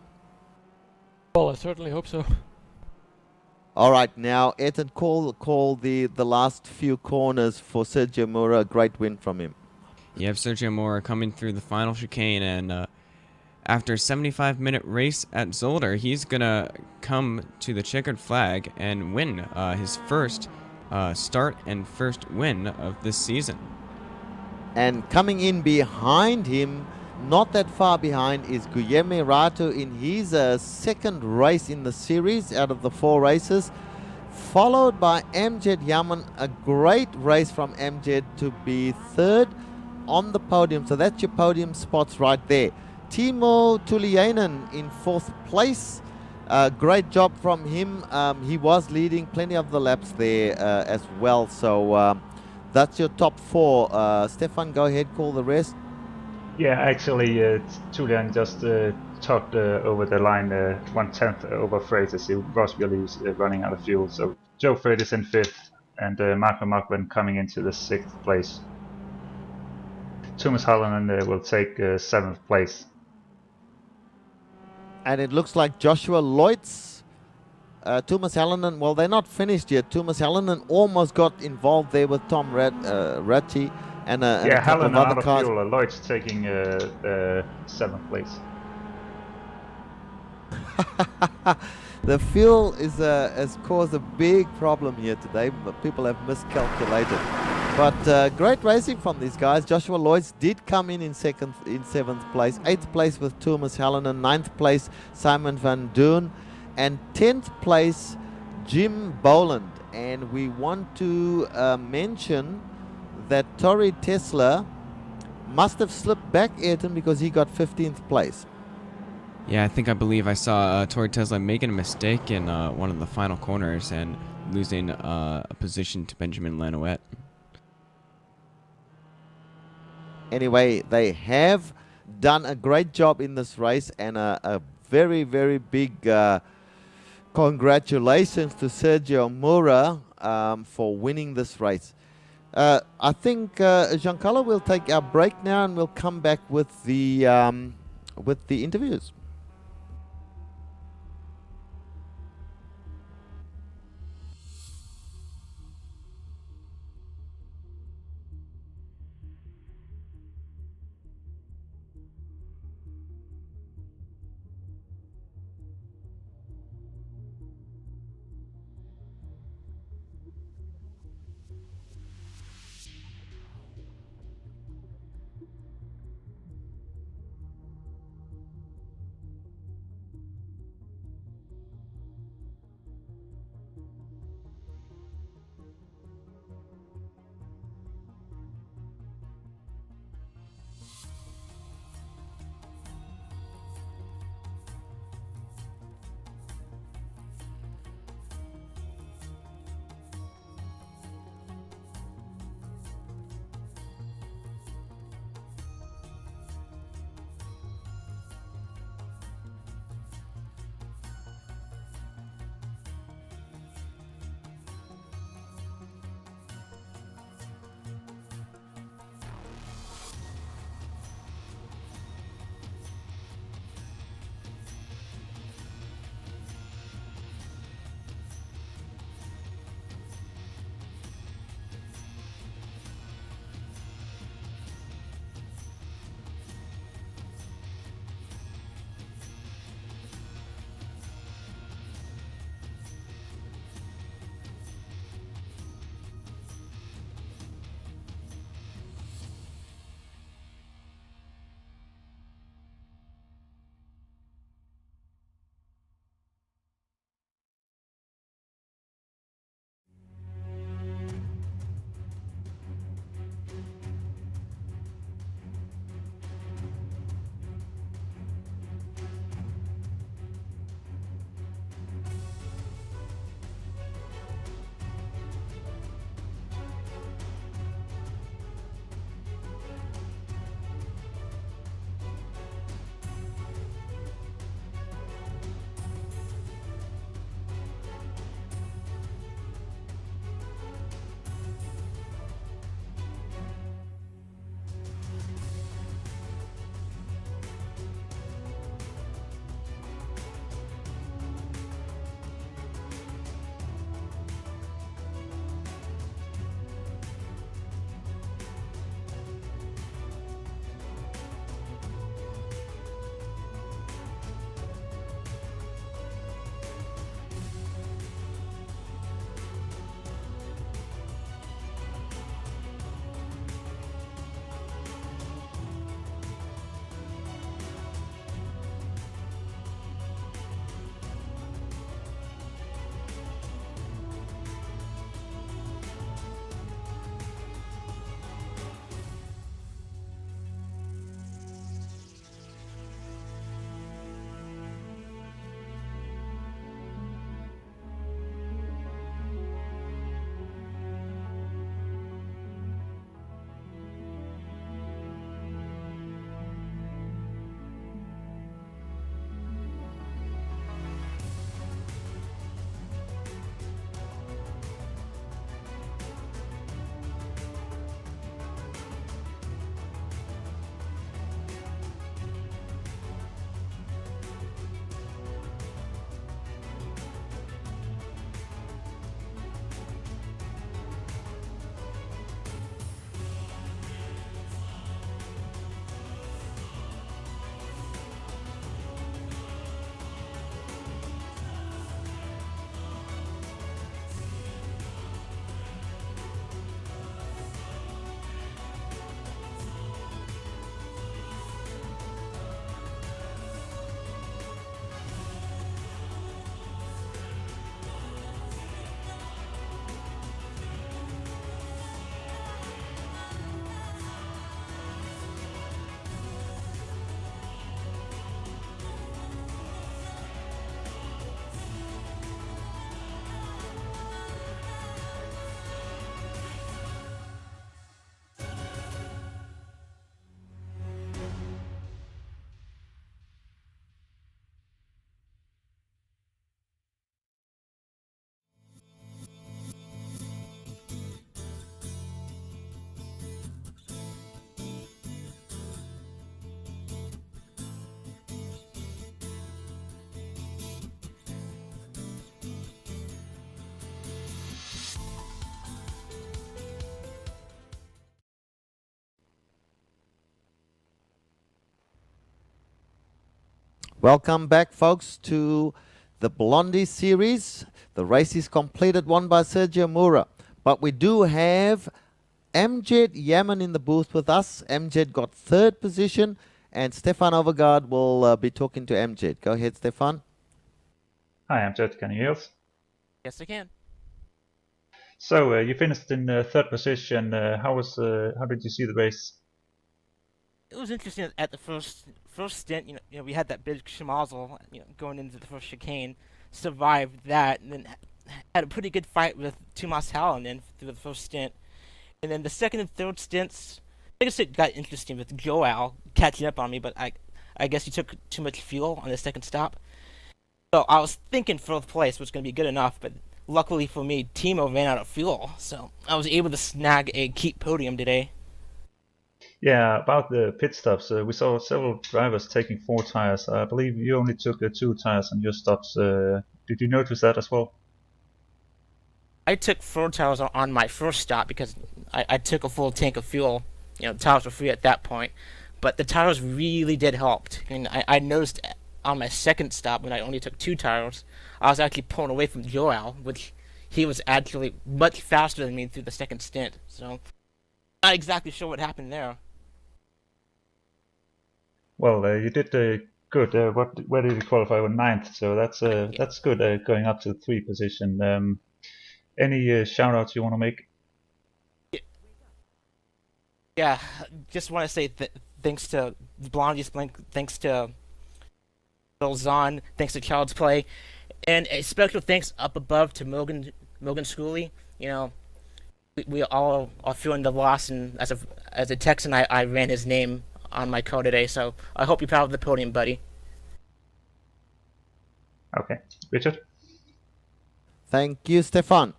Well, I certainly hope so. All right, now Ayrton, call the last few corners for Sergio Mora. A great win from him. You have Sergio Mora coming through the final chicane, and after a 75-minute race at Zolder, he's going to come to the checkered flag and win his first start and first win of this season. And coming in behind him, not that far behind, is Guillermo Rato in his second race in the series out of the 4 races, followed by Amjad Yaman. A great race from Amjad to be 3rd on the podium. So that's your podium spots right there. Timo Tuliainen in 4th place. Great job from him. He was leading plenty of the laps there as well. So that's your top 4. Stefan, go ahead, call the rest. Yeah, actually, Tuliainen just tucked over the line 1/10 over Freitas. He was really running out of fuel. So Joe Freitas in 5th, and Marco Markman coming into the 6th place. Thomas Hallonen will take 7th place. And it looks like Joshua Leutz, Thomas Hallonen, well, they're not finished yet. Thomas Hallonen almost got involved there with Tom Ratty and a couple of other cars. Fuel. Leutz taking 7th place. The fuel has caused a big problem here today, but people have miscalculated. But great racing from these guys. Joshua Lloyds did come in seventh place, 8th place with Thomas Hallinan, 9th place Simon van Doon, and 10th place Jim Boland. And we want to mention that Tori Tesla must have slipped back, Ayrton, because he got 15th place. Yeah, I believe I saw Tori Tesla making a mistake in one of the final corners and losing a position to Benjamin Lanouette. Anyway, they have done a great job in this race, and a very, very big congratulations to Sergio Moura for winning this race. I think, Giancarlo, we'll take our break now, and we'll come back with the interviews. Welcome back, folks, to the Blondie series. The race is completed, won by Sergio Mura. But we do have MWTS in the booth with us. MWTS got third position, and Stefan Overgaard will be talking to MWTS. Go ahead, Stefan. Hi, I'm Jed. Can you hear us? Yes, I can. So you finished in third position. How did you see the race? It was interesting at the first stint. We had that big schmozzle, going into the first chicane, survived that, and then had a pretty good fight with Tuomas Hallinen through the first stint. And then the second and third stints, I guess it got interesting with Joao catching up on me, but I guess he took too much fuel on the second stop. So I was thinking fourth place was going to be good enough, but luckily for me, Timo ran out of fuel, so I was able to snag a keep podium today. Yeah, about the pit stops, we saw several drivers taking 4 tires. I believe you only took 2 tires on your stops. Did you notice that as well? I took 4 tires on my first stop because I took a full tank of fuel. Tires were free at that point. But the tires really did help. I noticed on my second stop when I only took 2 tires, I was actually pulling away from Joao, which he was actually much faster than me through the second stint. So, not exactly sure what happened there. Well, you did good. Where did you qualify? With 9th, so that's good. Going up to the 3 position. Any shout-outs you want to make? Yeah, just want to say thanks to Blondies, thanks to Bill Zahn, thanks to Child's Play, and a special thanks up above to Morgan Schooley. We all are feeling the loss, and as a Texan, I ran his name on my car today, so I hope you're proud of the podium, buddy. Okay, Richard? Thank you, Stefan.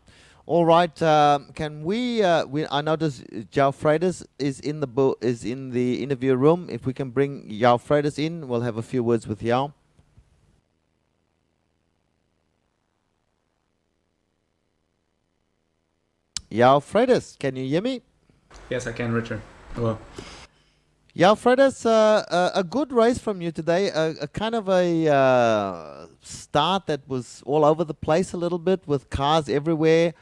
All right, can I notice João Freitas is in the interview room. If we can bring João Freitas in, we'll have a few words with João. João Freitas, can you hear me? Yes, I can, Richard. Hello. João Freitas, a good race from you today. A kind of a start that was all over the place a little bit with cars everywhere,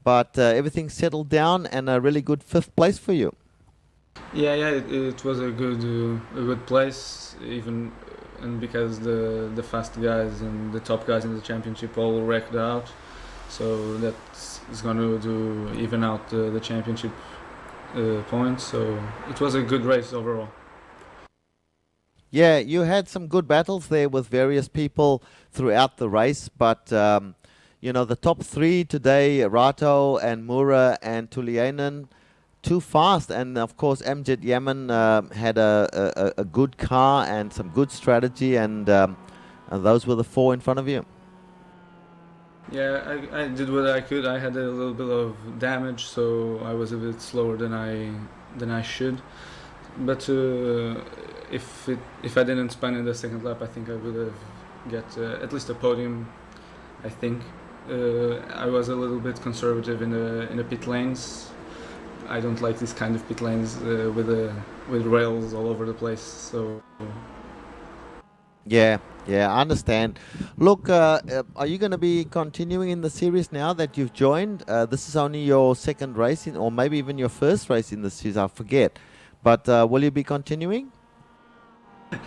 but everything settled down, and a really good 5th place for you. Yeah, it was a good place, even and because the fast guys and the top guys in the championship all wrecked out, so that is going to even out the championship points. So it was a good race overall. Yeah, you had some good battles there with various people throughout the race, but the top 3 today, Rato and Mura and Tuliainen, too fast. And of course, MWTS had a good car and some good strategy, and those were the 4 in front of you. Yeah, I did what I could. I had a little bit of damage, so I was a bit slower than I should. But if I didn't spin in the second lap, I think I would have get at least a podium. I think I was a little bit conservative in the pit lanes. I don't like this kind of pit lanes with rails all over the place. So. Yeah, I understand. Look, are you going to be continuing in the series now that you've joined? This is only your second race, or maybe even your first race in the series, I forget. But will you be continuing?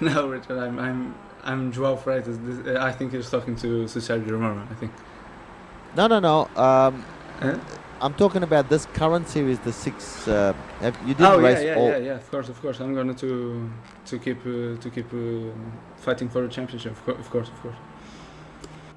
No, Richard, I'm João Freitas. I think he's talking to Sergio Romero, I think. No. I'm talking about this current series, the 6. You didn't race all. Yeah. Of course. I'm going to keep fighting for the championship. Of course.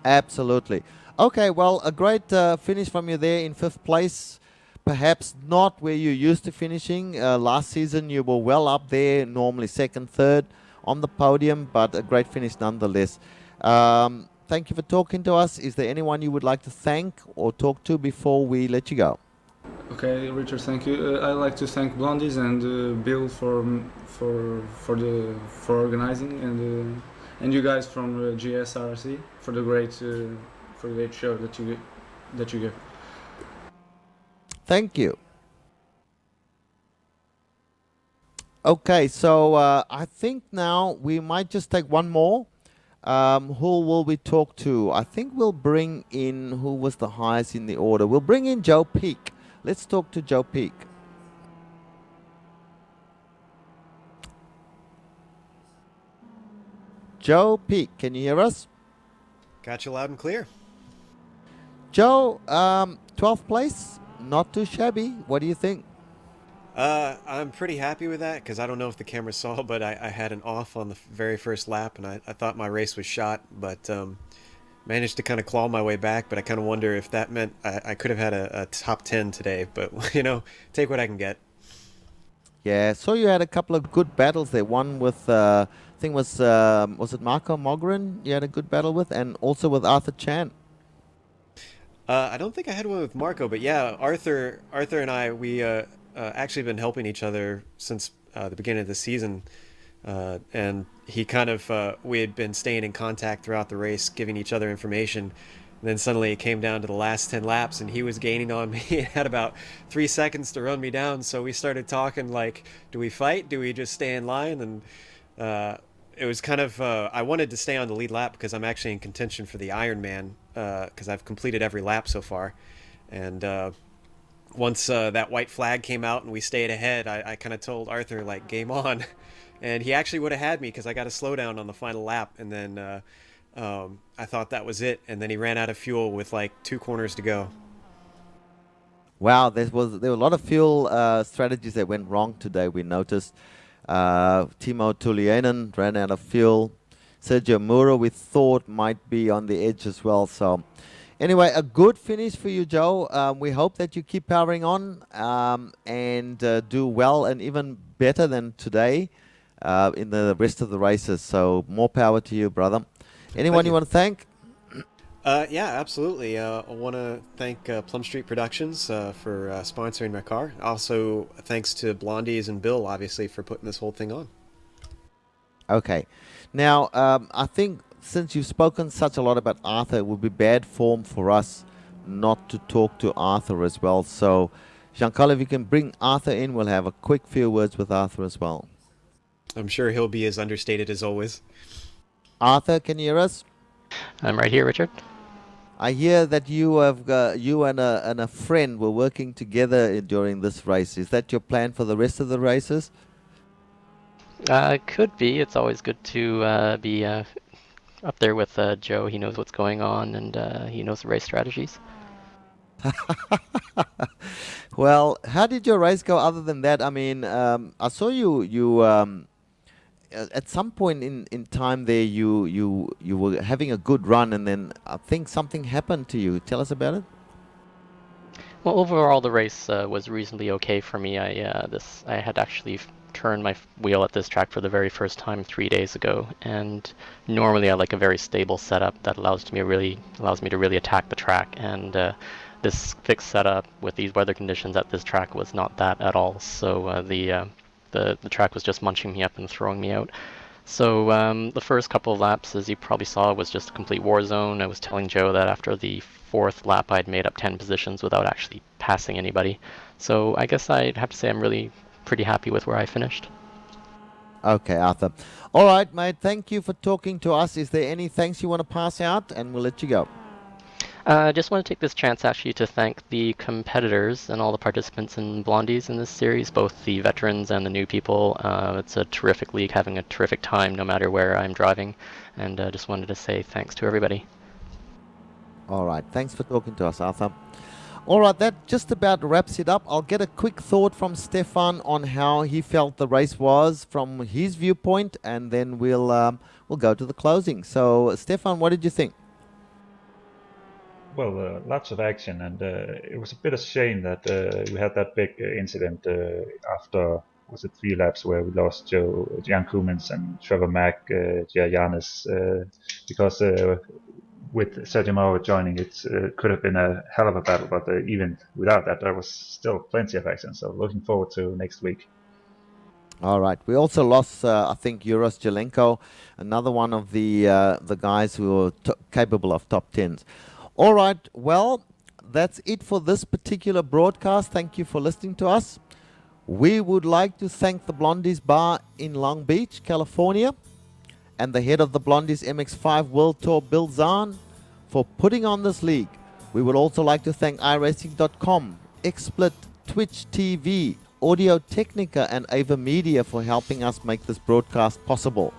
Absolutely. Okay. Well, a great finish from you there in 5th place. Perhaps not where you used to finishing. Last season you were well up there, normally 2nd, 3rd on the podium, but a great finish nonetheless. Thank you for talking to us. Is there anyone you would like to thank or talk to before we let you go? Okay, Richard, thank you. I'd like to thank Blondies and Bill for organizing, and you guys from GSRC for the great show that you give. Thank you. Okay, so I think now we might just take one more. Who will we talk to? I think we'll bring in, who was the highest in the order? We'll bring in Joe Peak. Let's talk to Joe Peak. Joe Peak, can you hear us? Got you loud and clear. Joe, 12th place, not too shabby. What do you think? I'm pretty happy with that because I don't know if the camera saw, but I had an off on the very first lap, and I thought my race was shot, but managed to kind of claw my way back. But I kind of wonder if that meant I could have had a top 10 today, but take what I can get. Yeah, so you had a couple of good battles there. One with, I think was it Marco Mogren you had a good battle with, and also with Arthur Chan. I don't think I had one with Marco, but yeah, Arthur and I, we actually been helping each other since the beginning of the season, and he kind of we had been staying in contact throughout the race, giving each other information. And then suddenly it came down to the last 10 laps, and he was gaining on me. He had about 3 seconds to run me down, so we started talking like, do we fight? Do we just stay in line? And it was kind of, I wanted to stay on the lead lap because I'm actually in contention for the Ironman because I've completed every lap so far. And once that white flag came out and we stayed ahead, I kind of told Arthur, like, game on. And he actually would have had me because I got a slowdown on the final lap. And then I thought that was it. And then he ran out of fuel with like 2 corners to go. Wow, there were a lot of fuel strategies that went wrong today. We noticed Timo Tuliainen ran out of fuel. Sergio Mura we thought might be on the edge as well. So anyway, a good finish for you, Joe. We hope that you keep powering on and do well and even better than today in the rest of the races. So more power to you, brother. Anyone you want to thank? Yeah, absolutely. I want to thank Plum Street Productions for sponsoring my car. Also, thanks to Blondies and Bill, obviously, for putting this whole thing on. Okay. Now, I think since you've spoken such a lot about Arthur, it would be bad form for us not to talk to Arthur as well. So, Giancarlo, if you can bring Arthur in, we'll have a quick few words with Arthur as well. I'm sure he'll be as understated as always. Arthur, can you hear us? I'm right here, Richard. I hear that you and a friend were working together during this race. Is that your plan for the rest of the races? Could be. It's always good to be up there with Joe. He knows what's going on, and he knows the race strategies. Well, how did your race go other than that? I mean, I saw you at some point in time there, you were having a good run, and then I think something happened to you. Tell us about it. Well, overall, the race was reasonably okay for me. I had actually turned my wheel at this track for the very first time 3 days ago, and normally I like a very stable setup that allows me to really attack the track. And this fixed setup with these weather conditions at this track was not that at all. So the track was just munching me up and throwing me out. So the first couple of laps, as you probably saw, was just a complete war zone. I was telling Joe that after the 4th lap, I'd made up 10 positions without actually passing anybody. So I guess I'd have to say I'm really pretty happy with where I finished. Okay, Arthur. All right, mate. Thank you for talking to us. Is there any thanks you want to pass out? And we'll let you go. I just want to take this chance actually to thank the competitors and all the participants in Blondies in this series, both the veterans and the new people. It's a terrific league, having a terrific time no matter where I'm driving, and just wanted to say thanks to everybody. All right, thanks for talking to us, Arthur. All right, that just about wraps it up. I'll get a quick thought from Stefan on how he felt the race was from his viewpoint, and then we'll go to the closing. So, Stefan, what did you think? Well, lots of action, and it was a bit of shame that we had that big incident after, was it 3 laps where we lost Jan Koemans and Trevor Mack, Giannis, because with Sergio Moro joining, it could have been a hell of a battle, but even without that, there was still plenty of action, so looking forward to next week. All right. We also lost, I think, Uros Jelenko, another one of the guys who are capable of top 10s. All right, well, that's it for this particular broadcast. Thank you for listening to us. We would like to thank the Blondies Bar in Long Beach, California, and the head of the Blondies MX5 World Tour, Bill Zahn, for putting on this league. We would also like to thank iRacing.com, XSplit, Twitch TV, Audio Technica, and Ava Media for helping us make this broadcast possible.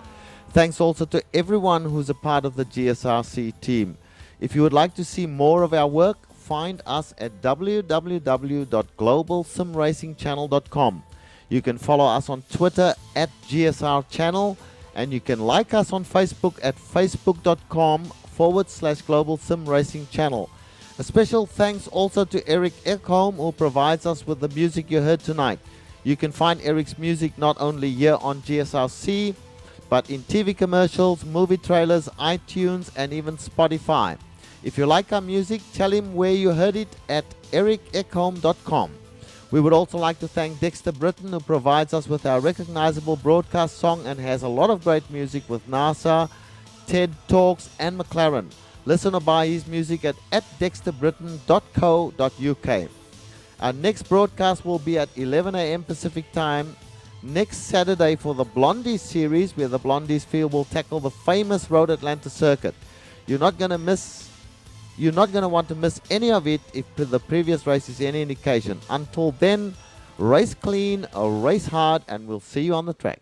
Thanks also to everyone who's a part of the GSRC team. If you would like to see more of our work, find us at www.globalsimracingchannel.com. You can follow us on Twitter at GSR Channel, and you can like us on Facebook at facebook.com/Global Sim Racing Channel. A special thanks also to Eric Ekholm, who provides us with the music you heard tonight. You can find Eric's music not only here on GSRC, but in TV commercials, movie trailers, iTunes, and even Spotify. If you like our music, tell him where you heard it at ericekholm.com. We would also like to thank Dexter Britton, who provides us with our recognizable broadcast song and has a lot of great music with NASA, TED Talks, and McLaren. Listen or buy his music at dexterbritton.co.uk. Our next broadcast will be at 11 a.m. Pacific time next Saturday for the Blondies series, where the Blondies field will tackle the famous Road Atlanta circuit. You're not going to want to miss any of it if the previous race is any indication. Until then, race clean, race hard, and we'll see you on the track.